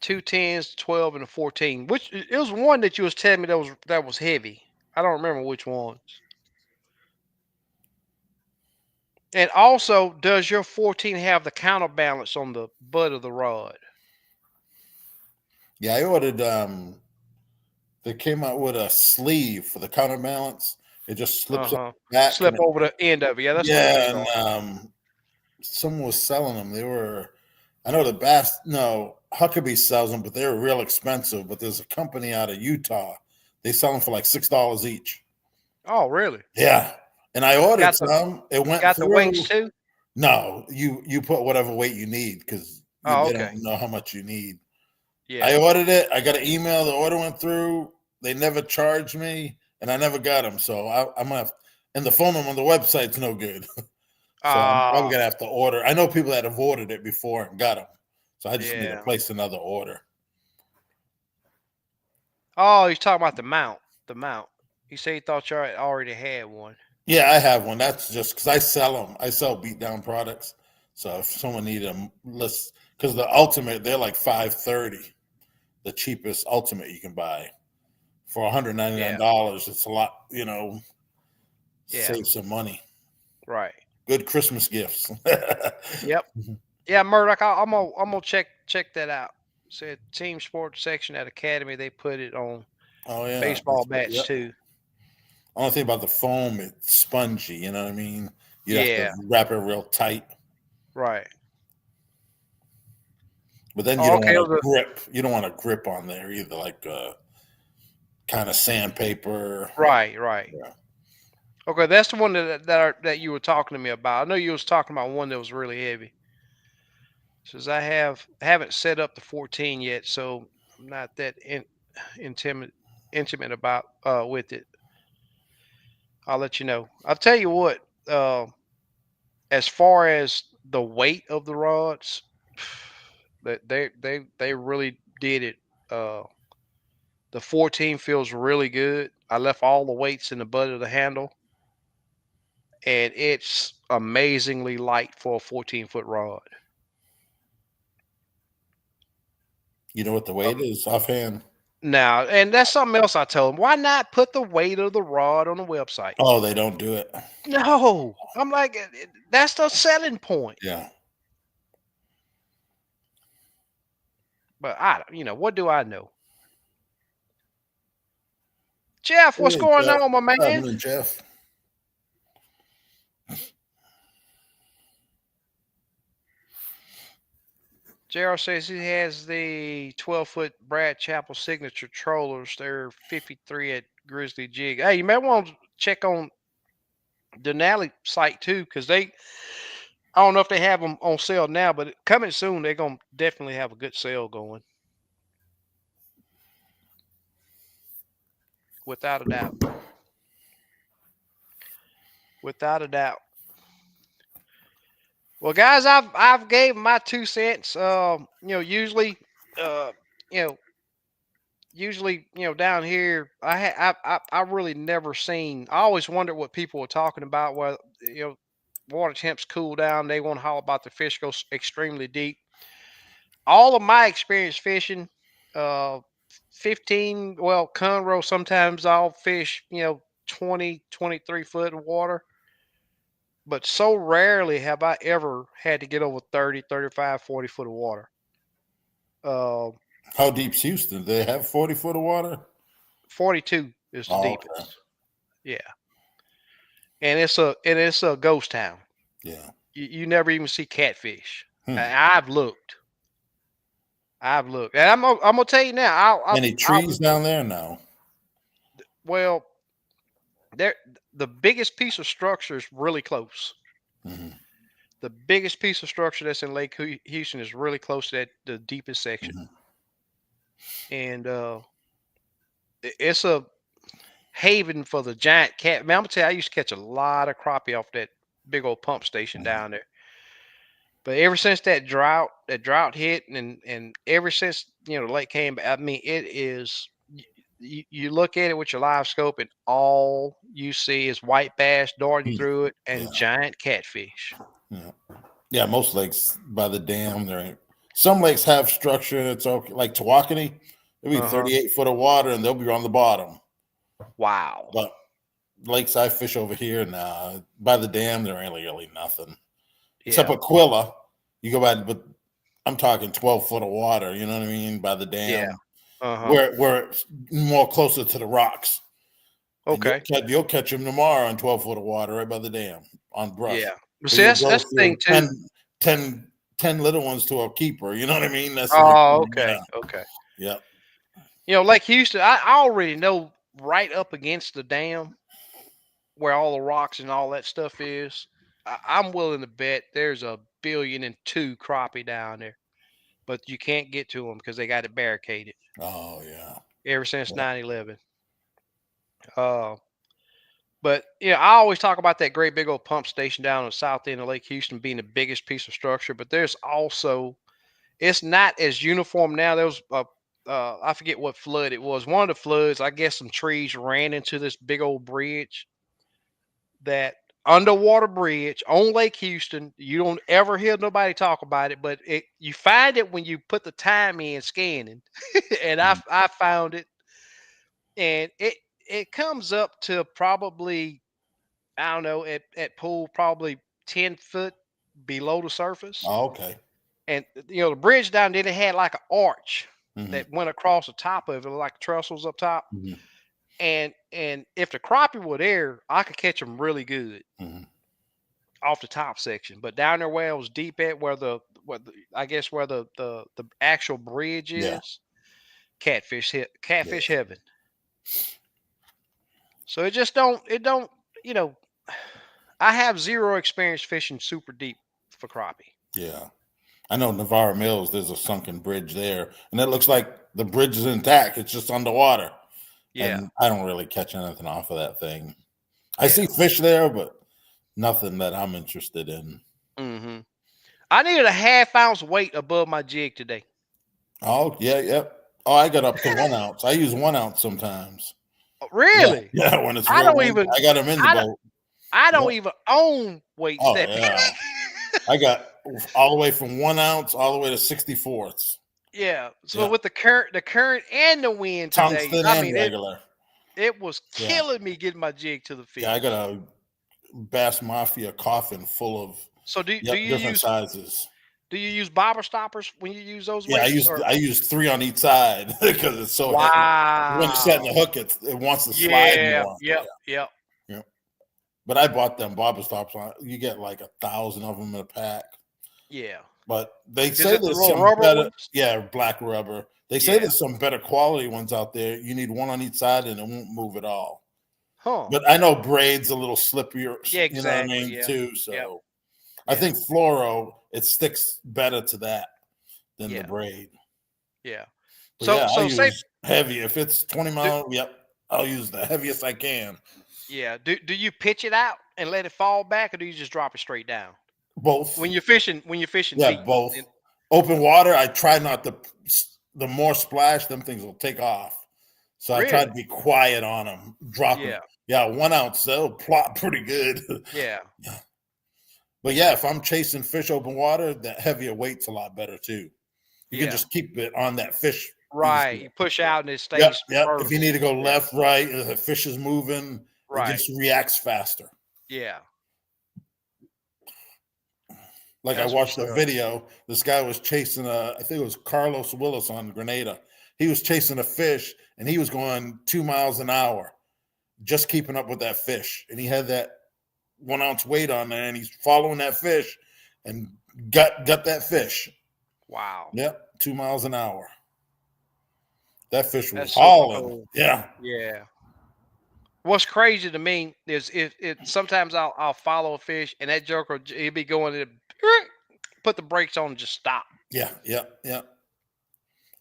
Two tens, 12, and a 14. Which it was one that you was telling me that was heavy. I don't remember which ones. And also, does your 14 have the counterbalance on the butt of the rod? Yeah, I ordered. They came out with a sleeve for the counterbalance. It just Uh slips on huh. the back, Slip and over the end of it. Yeah, that's what they yeah, and are. someone was selling them. They were, I know the Bass, no, Huckabee sells them, but they were real expensive. But there's a company out of Utah. They sell them for like $6 each. Oh, really? Yeah, and I ordered Got the some. It went got the weights through. too? No, you put whatever weight you need because Oh, they okay. don't know how much you need. I Yeah. ordered it. I got an email. The order went through. They never charged me, and I never got them. So I'm gonna. And the phone number on the website's no good. So I'm probably Ah, gonna have to order. I know people that have ordered it before and got them. So I just need to yeah. place another order. Oh, he's talking about the mount. The mount. He said he thought you already had one. Yeah, I have one. That's just because I sell them. I sell beat down products. So if someone needed them, let's because the ultimate they're like 530, the cheapest ultimate you can buy for 199 Yeah. dollars. It's a lot, Yeah. save some money. Right. Good Christmas gifts. Yep. Yeah, Murdoch. I'm gonna check that out. Said team sports section at Academy. They put it on Oh yeah, baseball yep. bats too. Only thing about the foam, it's spongy. You know what I mean? You have to Yeah. wrap it real tight, Right. but then you Oh, don't okay. want to grip. You don't want to grip on there either, like kind of sandpaper. Right. Right. Yeah. Okay, that's the one that you were talking to me about. I know you was talking about one that was really heavy. Says haven't set up the 14 yet, so I'm not that intimate intimate about with it. I'll let you know. I'll tell you what. As far as the weight of the rods, that they really did it. Uh, the 14 feels really good. I left all the weights in the butt of the handle, and it's amazingly light for a 14-foot rod. You know what the weight is offhand? Now, and that's something else I tell them. Why not put the weight of the rod on the website? Oh, they don't do it. No, I'm like, that's the selling point. Yeah. But what do I know? Jeff, what's Hey, going Jeff. on, my What's man? happening, Jeff? JR says he has the 12-foot Brad Chapel signature trollers. They're 53 at Grizzly Jig. Hey, you may want to check on Denali site too, because I don't know if they have them on sale now, but coming soon, they're gonna definitely have a good sale going, without a doubt. Without a doubt. Well, guys, I've gave my 2 cents. Uh, you know, down here, I really never seen. I always wondered what people were talking about. Where water temps cool down, they want to haul about the fish goes extremely deep. All of my experience fishing, uh, 15, well, Conroe, sometimes I'll fish, 20, 23 foot of water. But so rarely have I ever had to get over 30, 35, 40 foot of water. Uh, How deep's Houston? Do they have 40 foot of water? 42 is the Oh, okay. deepest. Yeah. And it's a ghost town. Yeah. You never even see catfish. Hmm. I've looked. I've looked, and I'm gonna tell you now. Any trees down there? No. Well, there the biggest piece of structure is really close. Hmm. The biggest piece of structure that's in Lake Houston is really close to the deepest section, Hmm. and it's a haven for the giant cat. Man, I'm gonna tell you, I used to catch a lot of crappie off that big old pump station Hmm. down there. But ever since that drought hit, and ever since the lake came, I mean, it is. You look at it with your live scope, and all you see is white bass darting through it and Yeah. giant catfish. Yeah. Yeah. Most lakes by the dam, there ain't. Some lakes have structure and it's okay. Like Tawakoni, there'll be Uh huh. 38 foot of water and they'll be on the bottom. Wow. But lakes I fish over here now, by the dam, there ain't really nothing. Except Yeah. Aquila, you go by, but I'm talking 12 foot of water. You know what I mean? By the Yeah. dam, Uh huh. where it's more closer to the rocks, and Okay. you'll catch them tomorrow in 12 foot of water right by the dam on brush. Yeah. But But see, you'll that's go the thing through too. 10 little ones to a keeper. You know what I mean? That's the only Oh, thing. okay. Yeah, Okay. yeah. Like Houston, I already know right up against the dam where all the rocks and all that stuff is. I'm willing to bet there's a billion and two crappie down there, but you can't get to them because they got it barricaded Oh yeah, ever since yeah. 9/11. Uh, but I always talk about that great big old pump station down on the south end of Lake Houston being the biggest piece of structure, but there's also it's not as uniform now. There was I forget what flood it was. One of the floods, I guess, some trees ran into this big old bridge, that underwater bridge on Lake Houston. You don't ever hear nobody talk about it, but you find it when you put the time in scanning. And I Mhm. I found it, and it comes up to probably, I don't know, at pool probably 10 foot below the surface. Oh, okay. And the bridge down there, it had like an arch Hmm. that went across the top of it, like trestles up top. Hmm. And if the crappie were there, I could catch them really good Hmm. off the top section. But down there where it was deep at, where the I guess where the actual bridge Yeah, is, catfish yeah. catfish heaven. So it just don't you know, I have zero experience fishing super deep for crappie. Yeah. I know Navarre Mills, there's a sunken bridge there, and it looks like the bridge is intact. It's just underwater. Yeah, And I don't really catch anything off of that thing. I yeah. see fish there, but nothing that I'm interested in. Hmm. I needed a half ounce weight above my jig today. Oh, yeah, yep. Oh, I got up to 1 ounce. I use 1 ounce sometimes. Yeah, Really? yeah, when it's I real don't wind, even. I got them in the I don't. boat. I don't Yep. even own weights Oh, that. yeah. I got all the way from 1 ounce all the way to 64ths. Yeah. So Yeah. with the current and the wind today, Tungsten I and mean regular. it was Yeah. killing me getting my jig to the Yeah, I got fish. a Bass Mafia coffin full of, So yep, different sizes. do you use bobber stoppers when you use those Yeah, weights or I used 3 on each side because it's so heavy. When you're setting the wow. hook, it wants to slide Yeah, more. yep, yep. Yeah. But I bought them bobber stops on. You get like 1,000 of them in a pack. Yeah. But they Is say it the there's little some rubber better, ones? yeah, black rubber. They say Yeah. there's some better quality ones out there. You need one on each side and it won't move at all. Huh. But I know braid's a little slippier, Yeah, you know what I exactly. mean, Yeah. too. Yep. So I Yeah. think fluoro, it sticks better to that than the Yeah. braid. Yeah. But yeah, I So say use heavy. If it's 20 do mile, yep, I'll use the heaviest I can. yeah, do you pitch it out and let it fall back or do you just drop it straight down? Both. When you're fishing Yeah, deep. both. And Open water, I try not to, the more splash, them things will take off. So I try to really? be quiet on them, dropping. Yeah. Yeah, 1 ounce, they'll plop pretty good. Yeah. But yeah, if I'm chasing fish open water, that heavier weight's a lot better too. You can Yeah. just keep it on that fish Right. easier. You push out and it Yep, stays yep. If you vertical. need to go Yeah. left, right, if the fish is moving, it Right. just reacts faster. Yeah. Like I That's what's watched a up. video. This guy was chasing I think it was Carlos Willis on Grenada. He was chasing a fish and he was going 2 miles an hour, just keeping up with that fish. And he had that 1 ounce weight on there and he's following that fish and got that fish. Wow. Yep, 2 miles an hour. That fish was That's super hauling. cool. Yeah. Yeah. What's crazy to me is if it sometimes I'll follow a fish and that joker he'll be going to put the brakes on and just stop. Yeah. Yeah. Yeah.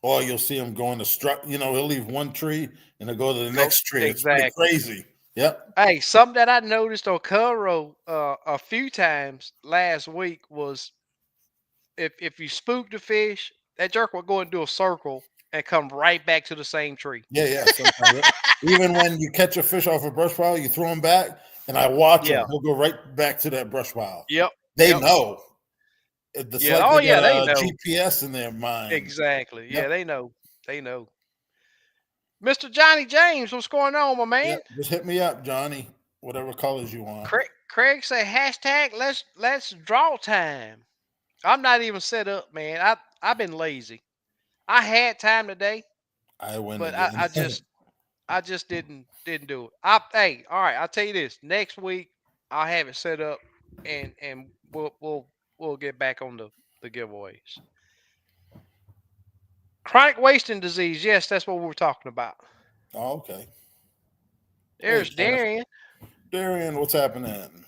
Or you'll see him going to struck, he'll leave one tree and he'll go to the Go next tree. It's pretty exactly. crazy. Yep. Hey, something that I noticed on Cutro a few times last week was if you spook the fish, that jerk will go and do a circle and come right back to the same tree. Yeah, yeah. Sometimes, yep. Even when you catch a fish off a brush pile, you throw him back, and I watch him. Yeah. He'll go right back to that brush pile. Yep. They Yep. know. It's Yeah. like Oh they yeah, got they a know. GPS in their mind. Exactly. Yeah, Yep. they know. They know. Mr. Johnny James, what's going on, my man? Yep. Just hit me up, Johnny. Whatever colors you want. Craig say hashtag let's draw time. I'm not even set up, man. I've been lazy. I had time today, I win but again. I just didn't do it. I Hey, all right, I'll tell you this. Next week I'll have it set up and we'll get back on the giveaways. Chronic wasting disease. Yes, that's what we were talking about. Oh, okay. Hey, There's Jennifer. Darian. Darian, what's happening?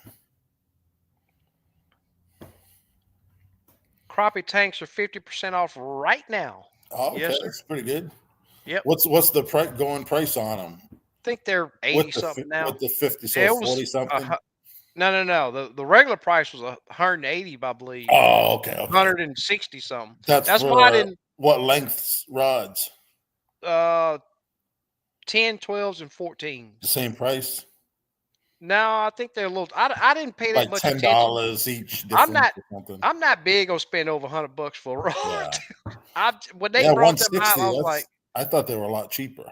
Crappie tanks are 50% off right now. Oh, okay. Yes, sir. That's pretty good. Yep. What's the going price on them? Think they're 80 something now. With the 50, so It was 40 something. no. The regular price was 180, I believe. Oh, okay, okay. 160 something. That's That's why I for didn't what lengths rods? uh 10, 12s, and The 14s. same price, No, I think they're a little. I didn't pay that like much attention. $10 each I'm difference not or something. I'm not big on spending over $100 for a rod. Yeah, When they yeah, brought them out, 160. I was like, I thought they were a lot cheaper.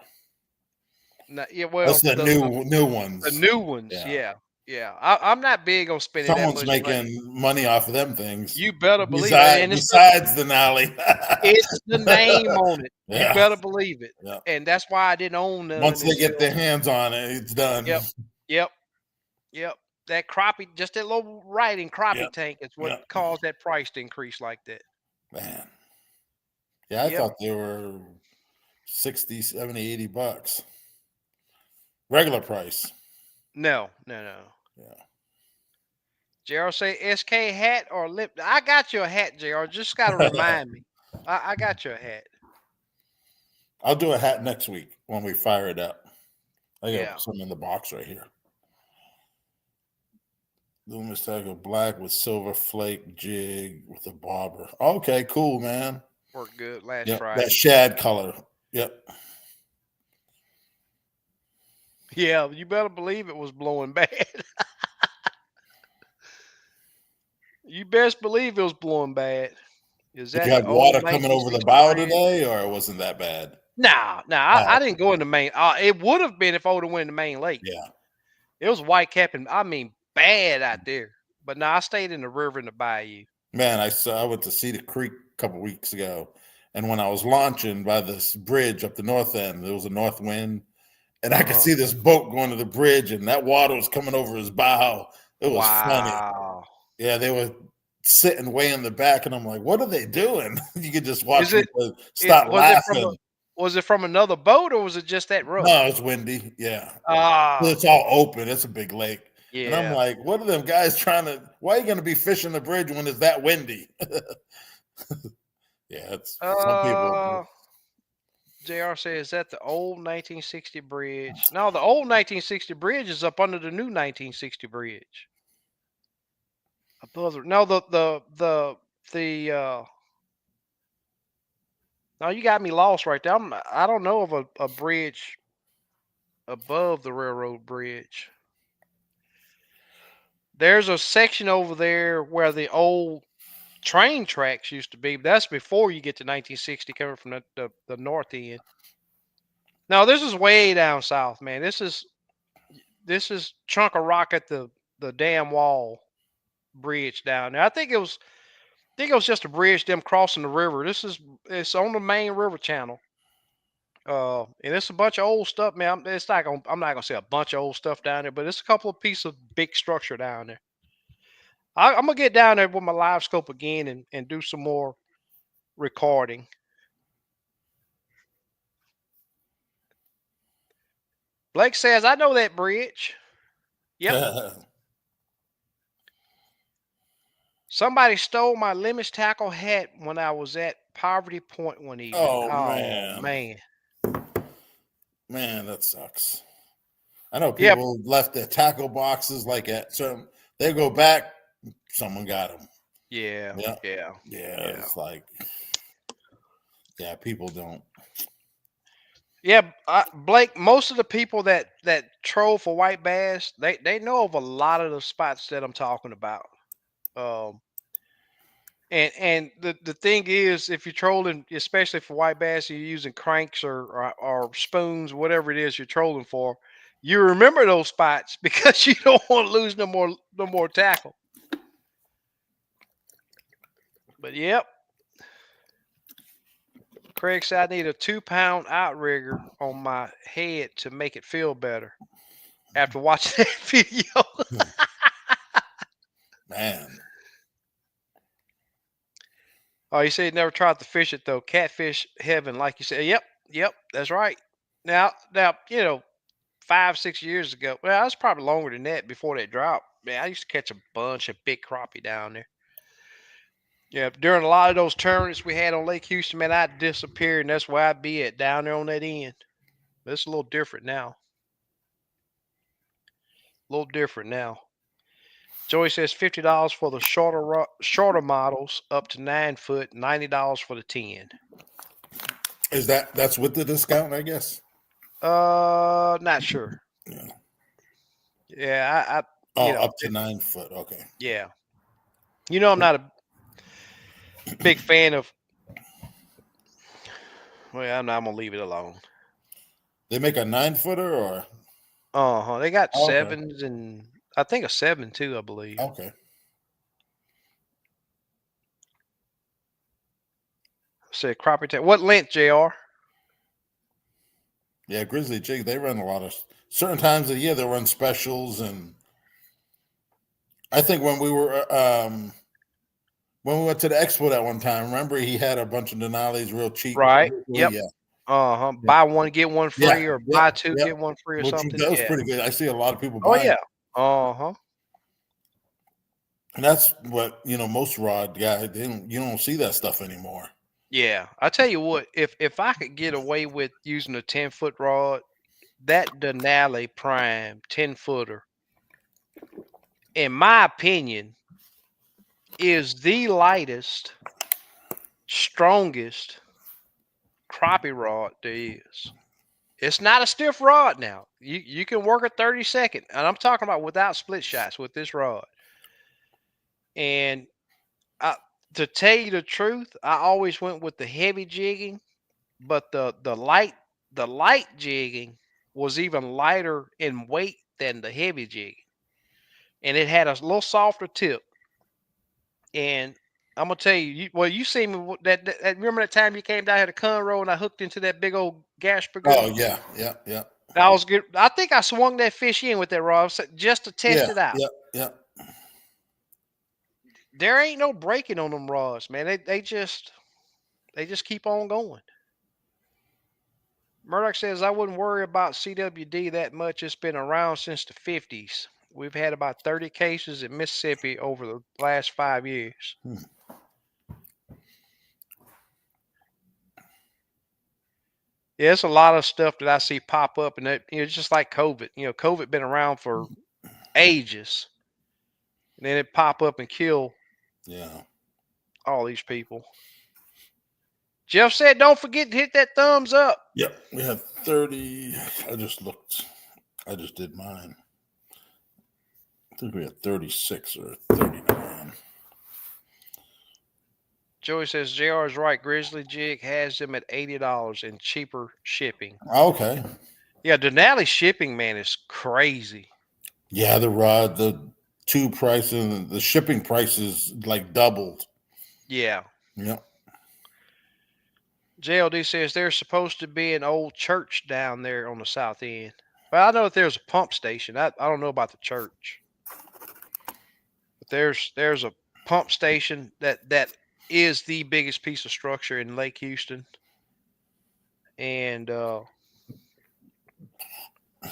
nah, yeah, That's well, the new the ones. new ones, Yeah, yeah, yeah. I'm not big on spending that someone's much money. making money off of them things. You better believe it, Besides, and besides the Nally. it's the name on it. You Yeah, better believe it. yeah. And that's why I didn't own Once none they get until their hands on it, it's done. yep, yep, yep. That crappie, just that little writing crappie Yep, tank is what yep. caused that price to increase like that. Man, yeah, I Yep. thought they were 60, 70, $80. Regular price. No, no, no. Yeah. JR say SK hat or lip. I got you a hat, JR. Just got to remind me. I got you a hat. I'll do a hat next week when we fire it up. I got Yeah, some in the box right here. Loomis tackle black with silver flake jig with a bobber. Okay, cool, man. worked good last Yep, that Friday. shad color. Yep. Yeah, you better believe it was blowing bad. You best believe it was blowing bad. Is Did you that the have old water coming over the 1960 bow bridge? today, or it wasn't that bad? Nah, nah. I Oh, didn't go in the main. It would have been if I would have went in the main lake. yeah. It was white capping. I mean, bad out there. But no, I stayed in the river in the bayou. Man, I went to Cedar Creek a couple weeks ago, and when I was launching by this bridge up the north end, there was a north wind, and I could Uh-huh. see this boat going to the bridge, and that water was coming over his bow. It was funny. Wow. Yeah, they were sitting way in the back, and I'm like, "What are they doing?" You could just Is watch it? people It start was it from laughing. another boat or was it just that No, rough? it's windy. Yeah, Ah, it's all open. It's a big lake, and I'm yeah. like, "What are them guys trying to? Why are you going to be fishing the bridge when it's that windy?" Yeah, it's some people. Uh, JR says, is that the old 1960 bridge? No, the old 1960 bridge is up under the new 1960 bridge. Above no, the no, you got me lost right there. I don't know of a bridge above the railroad bridge. There's a section over there where the old train tracks used to be. But that's before you get to 1960 coming from the north end. No, this is way down south, man. This is chunk of rock at the dam wall bridge down there. I think it was just a bridge them crossing the river. It's on the main river channel. And it's a bunch of old stuff, man. I'm not gonna say a bunch of old stuff down there, but it's a couple of pieces of big structure down there. I'm gonna get down there with my live scope again and do some more recording. Blake says, I know that bridge. Yep. Somebody stole my lemons tackle hat when I was at Poverty Point one evening. Oh Oh man, man. man, that sucks. I know Yep. people left their tackle boxes like at certain. They go back, someone got them. Yeah. Yeah, Yeah. yeah. Yeah. It's like, yeah, people don't. Yeah, Blake. Most of the people that troll for white bass, they know of a lot of the spots that I'm talking about. Um, and the thing is, if you're trolling, especially for white bass, you're using cranks or spoons, whatever it is you're trolling for. You remember those spots because you don't want to lose no more tackle. But yep, Craig said I need a 2 pound outrigger on my head to make it feel better after watching that video. Man, Oh, you said never tried to fish it though. Catfish heaven, like you said. Yep, yep, that's right. Now, 5, 6 years ago. Well, that's probably longer than that before that drop. Man, I used to catch a bunch of big crappie down there. Yeah, during a lot of those tournaments we had on Lake Houston, man, I'd disappear, and that's where I'd be at down there on that end. But it's a little different now. A little different now. Joey says $50 for the shorter models up to 9 foot, $90 for the 10. that's with the discount? I guess. Not sure. Yeah. Yeah, I Oh, up to 9 foot. Okay. yeah. I'm not a big fan of. Well, I'm gonna leave it alone. They make a 9 footer, or Uh-huh. They got oh, okay, sevens and I think a 7 too, I believe. okay. Say crappie tail. What length, JR? Yeah, Grizzly Jig. They run a lot of certain times of the year. They run specials, and I think when we went to the expo that one time, remember he had a bunch of Denali's real cheap. Right. Yep. Yeah, Yeah, Buy one get one yeah, free, or yeah, buy two yeah. get one free, or Which something. does Yeah. pretty good. I see a lot of people Oh buying yeah. it. Uh-huh. And that's what most rod guy you don't see that stuff anymore. Yeah. I tell you what, if I could get away with using a 10-foot rod, that Denali Prime 10-footer, in my opinion, is the lightest, strongest crappie rod there is. It's not a stiff rod now. You can work a 30-second, and I'm talking about without split shots with this rod. And I, to tell you the truth, I always went with the heavy jigging, but the light jigging was even lighter in weight than the heavy jigging, and it had a little softer tip. And I'm gonna tell you, well, you see me remember that time you came down here to Conroe and I hooked into that big old gash Oh pagoo? yeah, yeah, yeah, I was good. I think I swung that fish in with that rod just to test yeah, it out. yeah, yeah, There ain't no breaking on them rods, man. They just keep on going. Murdoch says I wouldn't worry about CWD that much. It's been around since the 50s. We've had about 30 cases in Mississippi over the last 5 years. Hmm. Yeah, it's a lot of stuff that I see pop up, and it's just like COVID. COVID been around for ages, and then it pop up and kill Yeah. all these people. Jeff said, "Don't forget to hit that thumbs up." Yep. We have 30. I just looked. I just did mine. I think we had 36 or 39. Joey says JR is right. Grizzly Jig has them at $80 and cheaper shipping. Okay. Yeah, Denali shipping, man, is crazy. Yeah, the two prices, the shipping prices like doubled. Yeah. Yep. JLD says there's supposed to be an old church down there on the south end. Well, I know that there's a pump station. I don't know about the church, but there's a pump station that is the biggest piece of structure in Lake Houston, and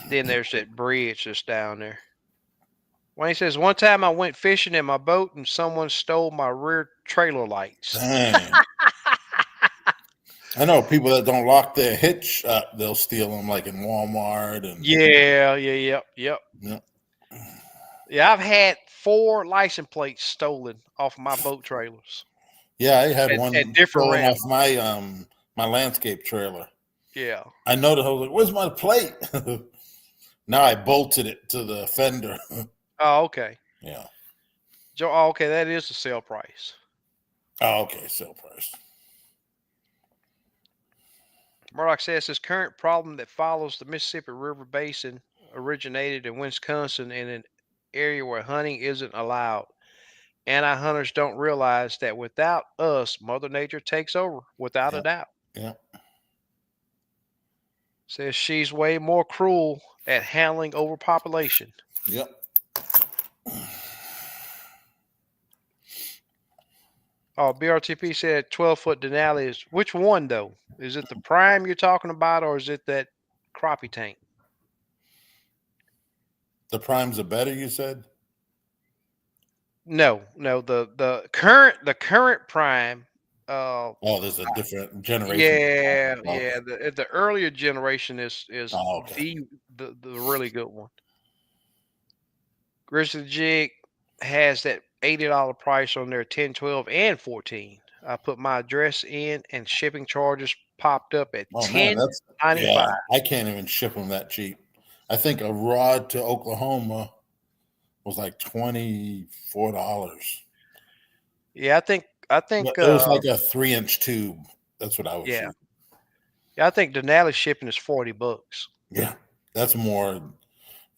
then there's that bridge that's down there. Wayne says one time I went fishing in my boat and someone stole my rear trailer lights. Dang. I know people that don't lock their hitch up, they'll steal them like in Walmart and Yep. yep. Yeah, I've had 4 license plates stolen off my boat trailers Yeah, I had at one different stolen off rounds. my landscape trailer. Yeah. I noticed I was like, "Where's my plate?" Now I bolted it to the fender. Oh, okay. Yeah. Joe, oh, okay, that is the sale price. Oh, okay. Sale price. Murdoch says this current problem that follows the Mississippi River Basin originated in Wisconsin in an area where hunting isn't allowed. Anti-hunters don't realize that without us, Mother Nature takes over, without a Yeah. doubt. Yeah. Says she's way more cruel at handling overpopulation. Yep. Oh, BRTP said 12-foot Denali is which one though? Is it the prime you're talking about, or is it that crappie tank? The primes are better, you said? No, the current prime. Oh, there's a different generation. Yeah. Okay. The earlier generation is Oh, okay. the really good one. Grizzly Jig has that $80 price on their 10, 12, and 14. I put my address in, and shipping charges popped up at Oh man, that's yeah. 10.95. I can't even ship them that cheap. I think a rod to Oklahoma was like $24. Yeah, I think But it was like a 3-inch tube. That's what I was yeah, shooting. yeah, I think Denali shipping is $40. Yeah, that's more.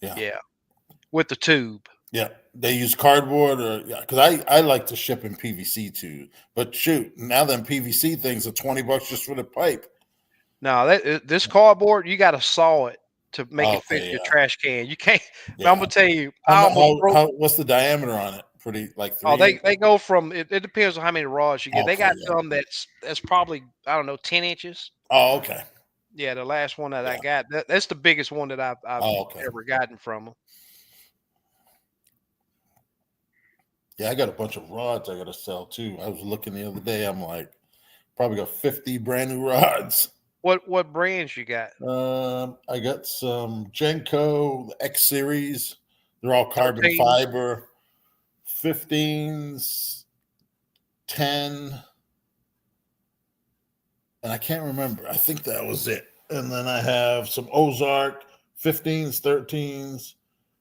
Yeah, Yeah, with the tube. yeah. They use cardboard or yeah, because I like to ship in PVC too. But shoot, now them PVC things are $20 just for the pipe. No, this cardboard, you got to saw it to make it fit Okay, your yeah, trash can. You can't. I'm yeah. gonna tell you, How I almost broke. what's the diameter on it? Pretty like Oh, 3 inch. they go from it depends on how many rods you get. They Okay, got yeah. some that's probably I don't know 10 inches. Oh, okay. Yeah, the last one that I Yeah. got. That's the biggest one that I've Oh, okay. ever gotten from them. Yeah, I got a bunch of rods I got to sell too. I was looking the other day. I'm like, probably got 50 brand new rods. What brands you got? I got some Genco, the X series. They're all carbon 13s. fiber. 15s, 10, and I can't remember. I think that was it. And then I have some Ozark 15s, 13s.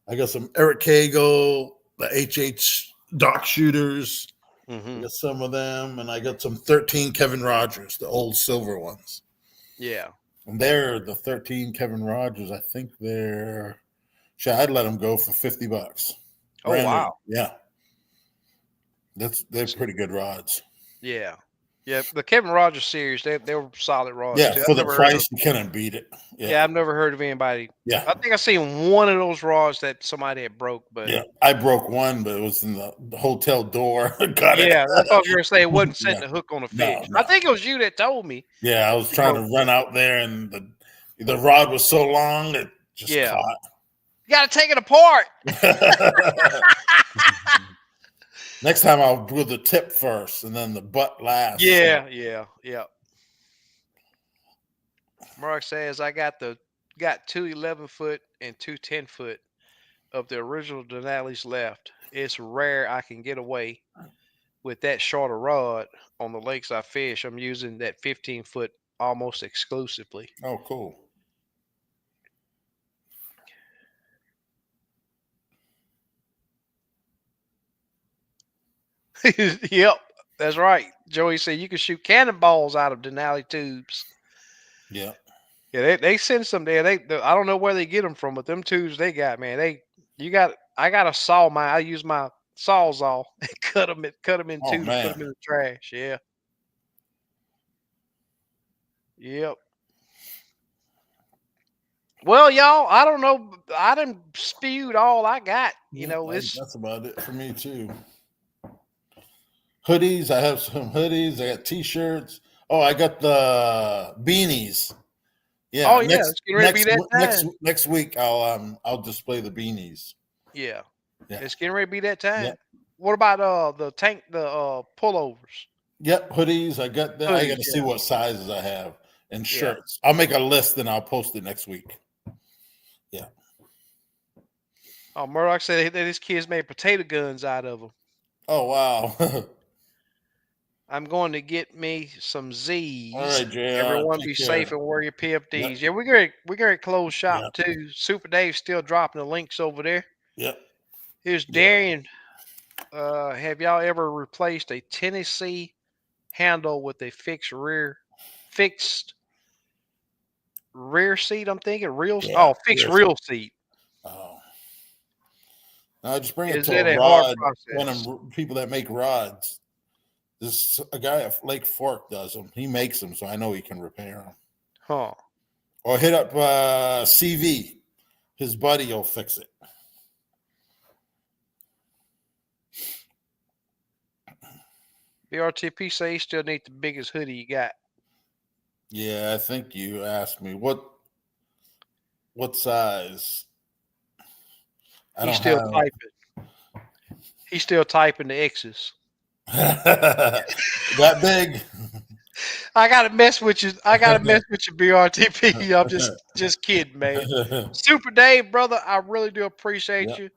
I got some Eric Kagel, the HH Dock Shooters. I Mm-hmm. got some of them, and I got some 13 Kevin Rogers, the old silver ones. Yeah. And they're the 13 Kevin Rogers. I think they're. Shit, I'd let them go for $50, Oh brand new. wow. Yeah, they're pretty good rods. Yeah. Yeah. The Kevin Rogers series, they were solid rods Yeah, too. for I've the never heard of. price, you couldn't beat it. Yeah, Yeah, I've never heard of anybody. yeah, I think I seen one of those rods that somebody had broke, but yeah. I broke one, but it was in the hotel door. Got it. yeah, that's what I was gonna say. It wasn't Yeah, setting the hook on a no, fish. I no. think it was you that told me Yeah, I was you trying broke to one. run out there, and the rod was so long it just Yeah. caught. You gotta take it apart. Next time I'll do the tip first, and then the butt last. Yeah, yeah, yeah. Mark says I got two 11-foot and two 10-foot of the original Denali's left. It's rare I can get away with that shorter rod on the lakes I fish. I'm using that 15-foot almost exclusively. Oh, cool. Yep, that's right. Joey said you can shoot cannonballs out of Denali tubes. Yeah. Yeah, they send some there. I don't know where they get them from, but them tubes they got, man. I got a saw. I use my sawzall and cut them in Oh two to put man. them in the trash. Yeah. Yep. Well, y'all, I don't know. I done spewed all I got. You Yeah, know, it's that's about it for me too. Hoodies. I have some hoodies. I got t-shirts. Oh, I got the beanies. Yeah, oh yeah, it's getting ready to be that time. next week I'll display the beanies. Yeah, Yeah. it's getting ready to be that Yeah. time. What about the pullovers, Yep, hoodies. I got that. I got hoodies? to see Yeah, what sizes I have and yeah. shirts. I'll make a list and I'll post it next week. Yeah. Oh, Murdoch said that his kids made potato guns out of them. Oh wow. I'm going to get me some All Z's. right, JR. Everyone be Take safe care. and wear your Yep. PFDs. Yeah, we're gonna close shop Yep. too. Super Dave's still dropping the links over there. Yep. Here's Yeah. Darian. Have y'all ever replaced a Tennessee handle with a fixed rear seat? I'm thinking Yeah. fixed Yes. real seat. Oh. I just bring it Is to it a a hard rod. One of process? them people that make rods. This a guy at Lake Fork does them. He makes them, so I know he can repair them. Huh. Or hit up CV. His buddy will fix it. BRTP say you still need the biggest hoodie you got. Yeah, I think you asked me what size. I He's don't still have typing. He's still typing the X's. that big. I gotta mess with you. I gotta mess with you, BRTP. I'm just kidding, man. Super Dave, brother, I really do appreciate Yep. you.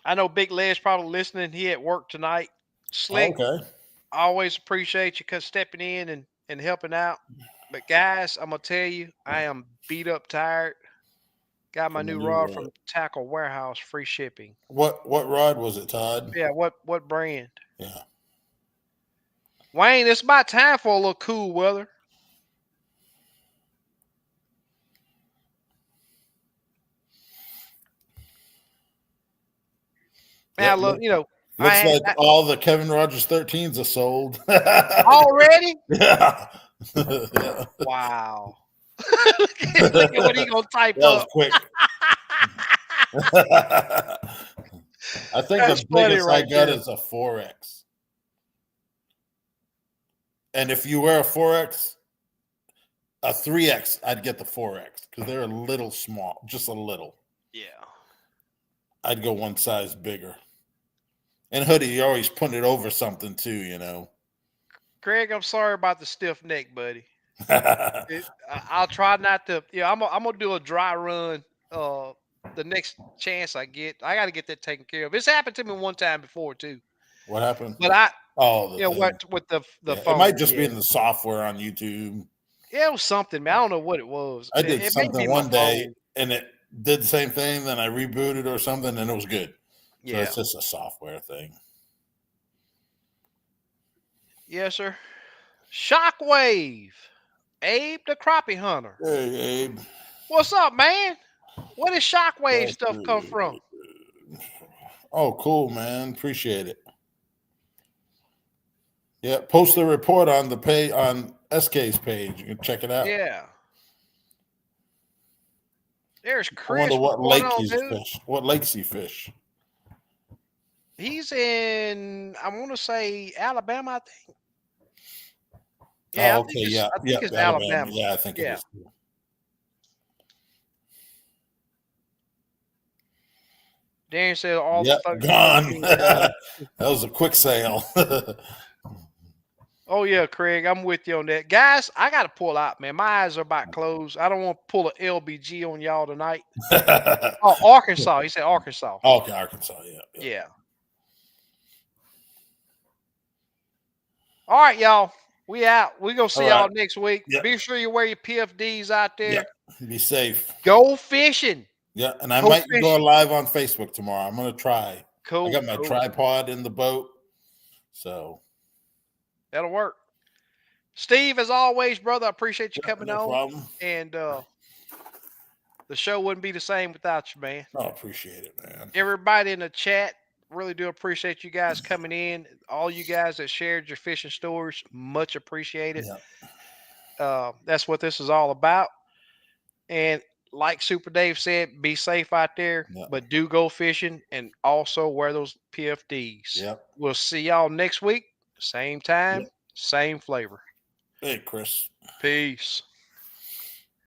I know Big Led's probably listening. He at work tonight. Slick, Okay. I always appreciate you stepping in and helping out. But guys, I'm gonna tell you, I am beat up, tired. Got my From the new new rod from Tackle Warehouse, free shipping. what rod was it, Todd? Yeah, what brand? Yeah. Wayne, it's about time for a little cool weather. Man, I Yep. love Looks I, like I all the Kevin Rogers 13s are sold. already. Yeah. Yeah. Wow. Look at what he gonna type That was up. quick. I think That's the funny biggest I right got there. is a 4X. And if you wear a 4X, a 3X, I'd get the 4X because they're a little small, just a little. Yeah. I'd go one size bigger. And hoodie, you're always putting it over something too, you know. Craig, I'm sorry about the stiff neck, buddy. Yeah, I'll try not to. Yeah, I'm gonna do a dry run. The next chance I get, I got to get that taken care of. It's happened to me one time before too. what happened? But I, Oh, the you know, thing. what with the Yeah, it might phone? just be Yeah, in the software on YouTube. yeah, it was something, man. I don't know what it was. I did It may something be my one day phone. and it did the same thing. Then I rebooted or something and it was good. So Yeah, it's just a software thing. yes, sir. Shockwave, Abe the crappie hunter. Hey, Abe. What's up, man? Where does Shockwave That's stuff come good. from? Oh, cool, man. Appreciate it. Yeah, post the report on the pay on SK's page. You can check it out. Yeah. There's I wonder Chris. What's what going lake on, he's dude? fish. What lakes he fish? He's in, I want to say Alabama, I think. Yeah, Oh, okay, yeah, I yeah, think it's Alabama. Alabama. Yeah, I think it Yeah. is. Darren said all the Yep, gone. 13 That gone. was a quick sale. Oh yeah, Craig, I'm with you on that. Guys, I gotta pull out, man. My eyes are about closed. I don't want to pull an LBG on y'all tonight. Oh, Arkansas. He said Arkansas. Okay, Arkansas. Yeah, yeah. Yeah. All right, y'all. We out. We gonna All see right. y'all next week. Yeah, Be sure you wear your PFDs out yeah. there. Be safe. Go fishing. Yeah, and I Go might go fishing. live on Facebook tomorrow. I'm gonna try. I Cool, got my cool. tripod in the boat, so That'll work. Steve, as always, brother, I appreciate you yeah, coming no on. problem. And the show wouldn't be the same without you, man. I appreciate it, man. Everybody in the chat, really do appreciate you guys coming in. All you guys that shared your fishing stories, much appreciated. Yeah, That's what this is all about. And like Super Dave said, be safe out there, yeah, but do go fishing and also wear those PFDs. yeah, We'll see y'all next week. Same time, yeah. same flavor. Hey, Chris. Peace.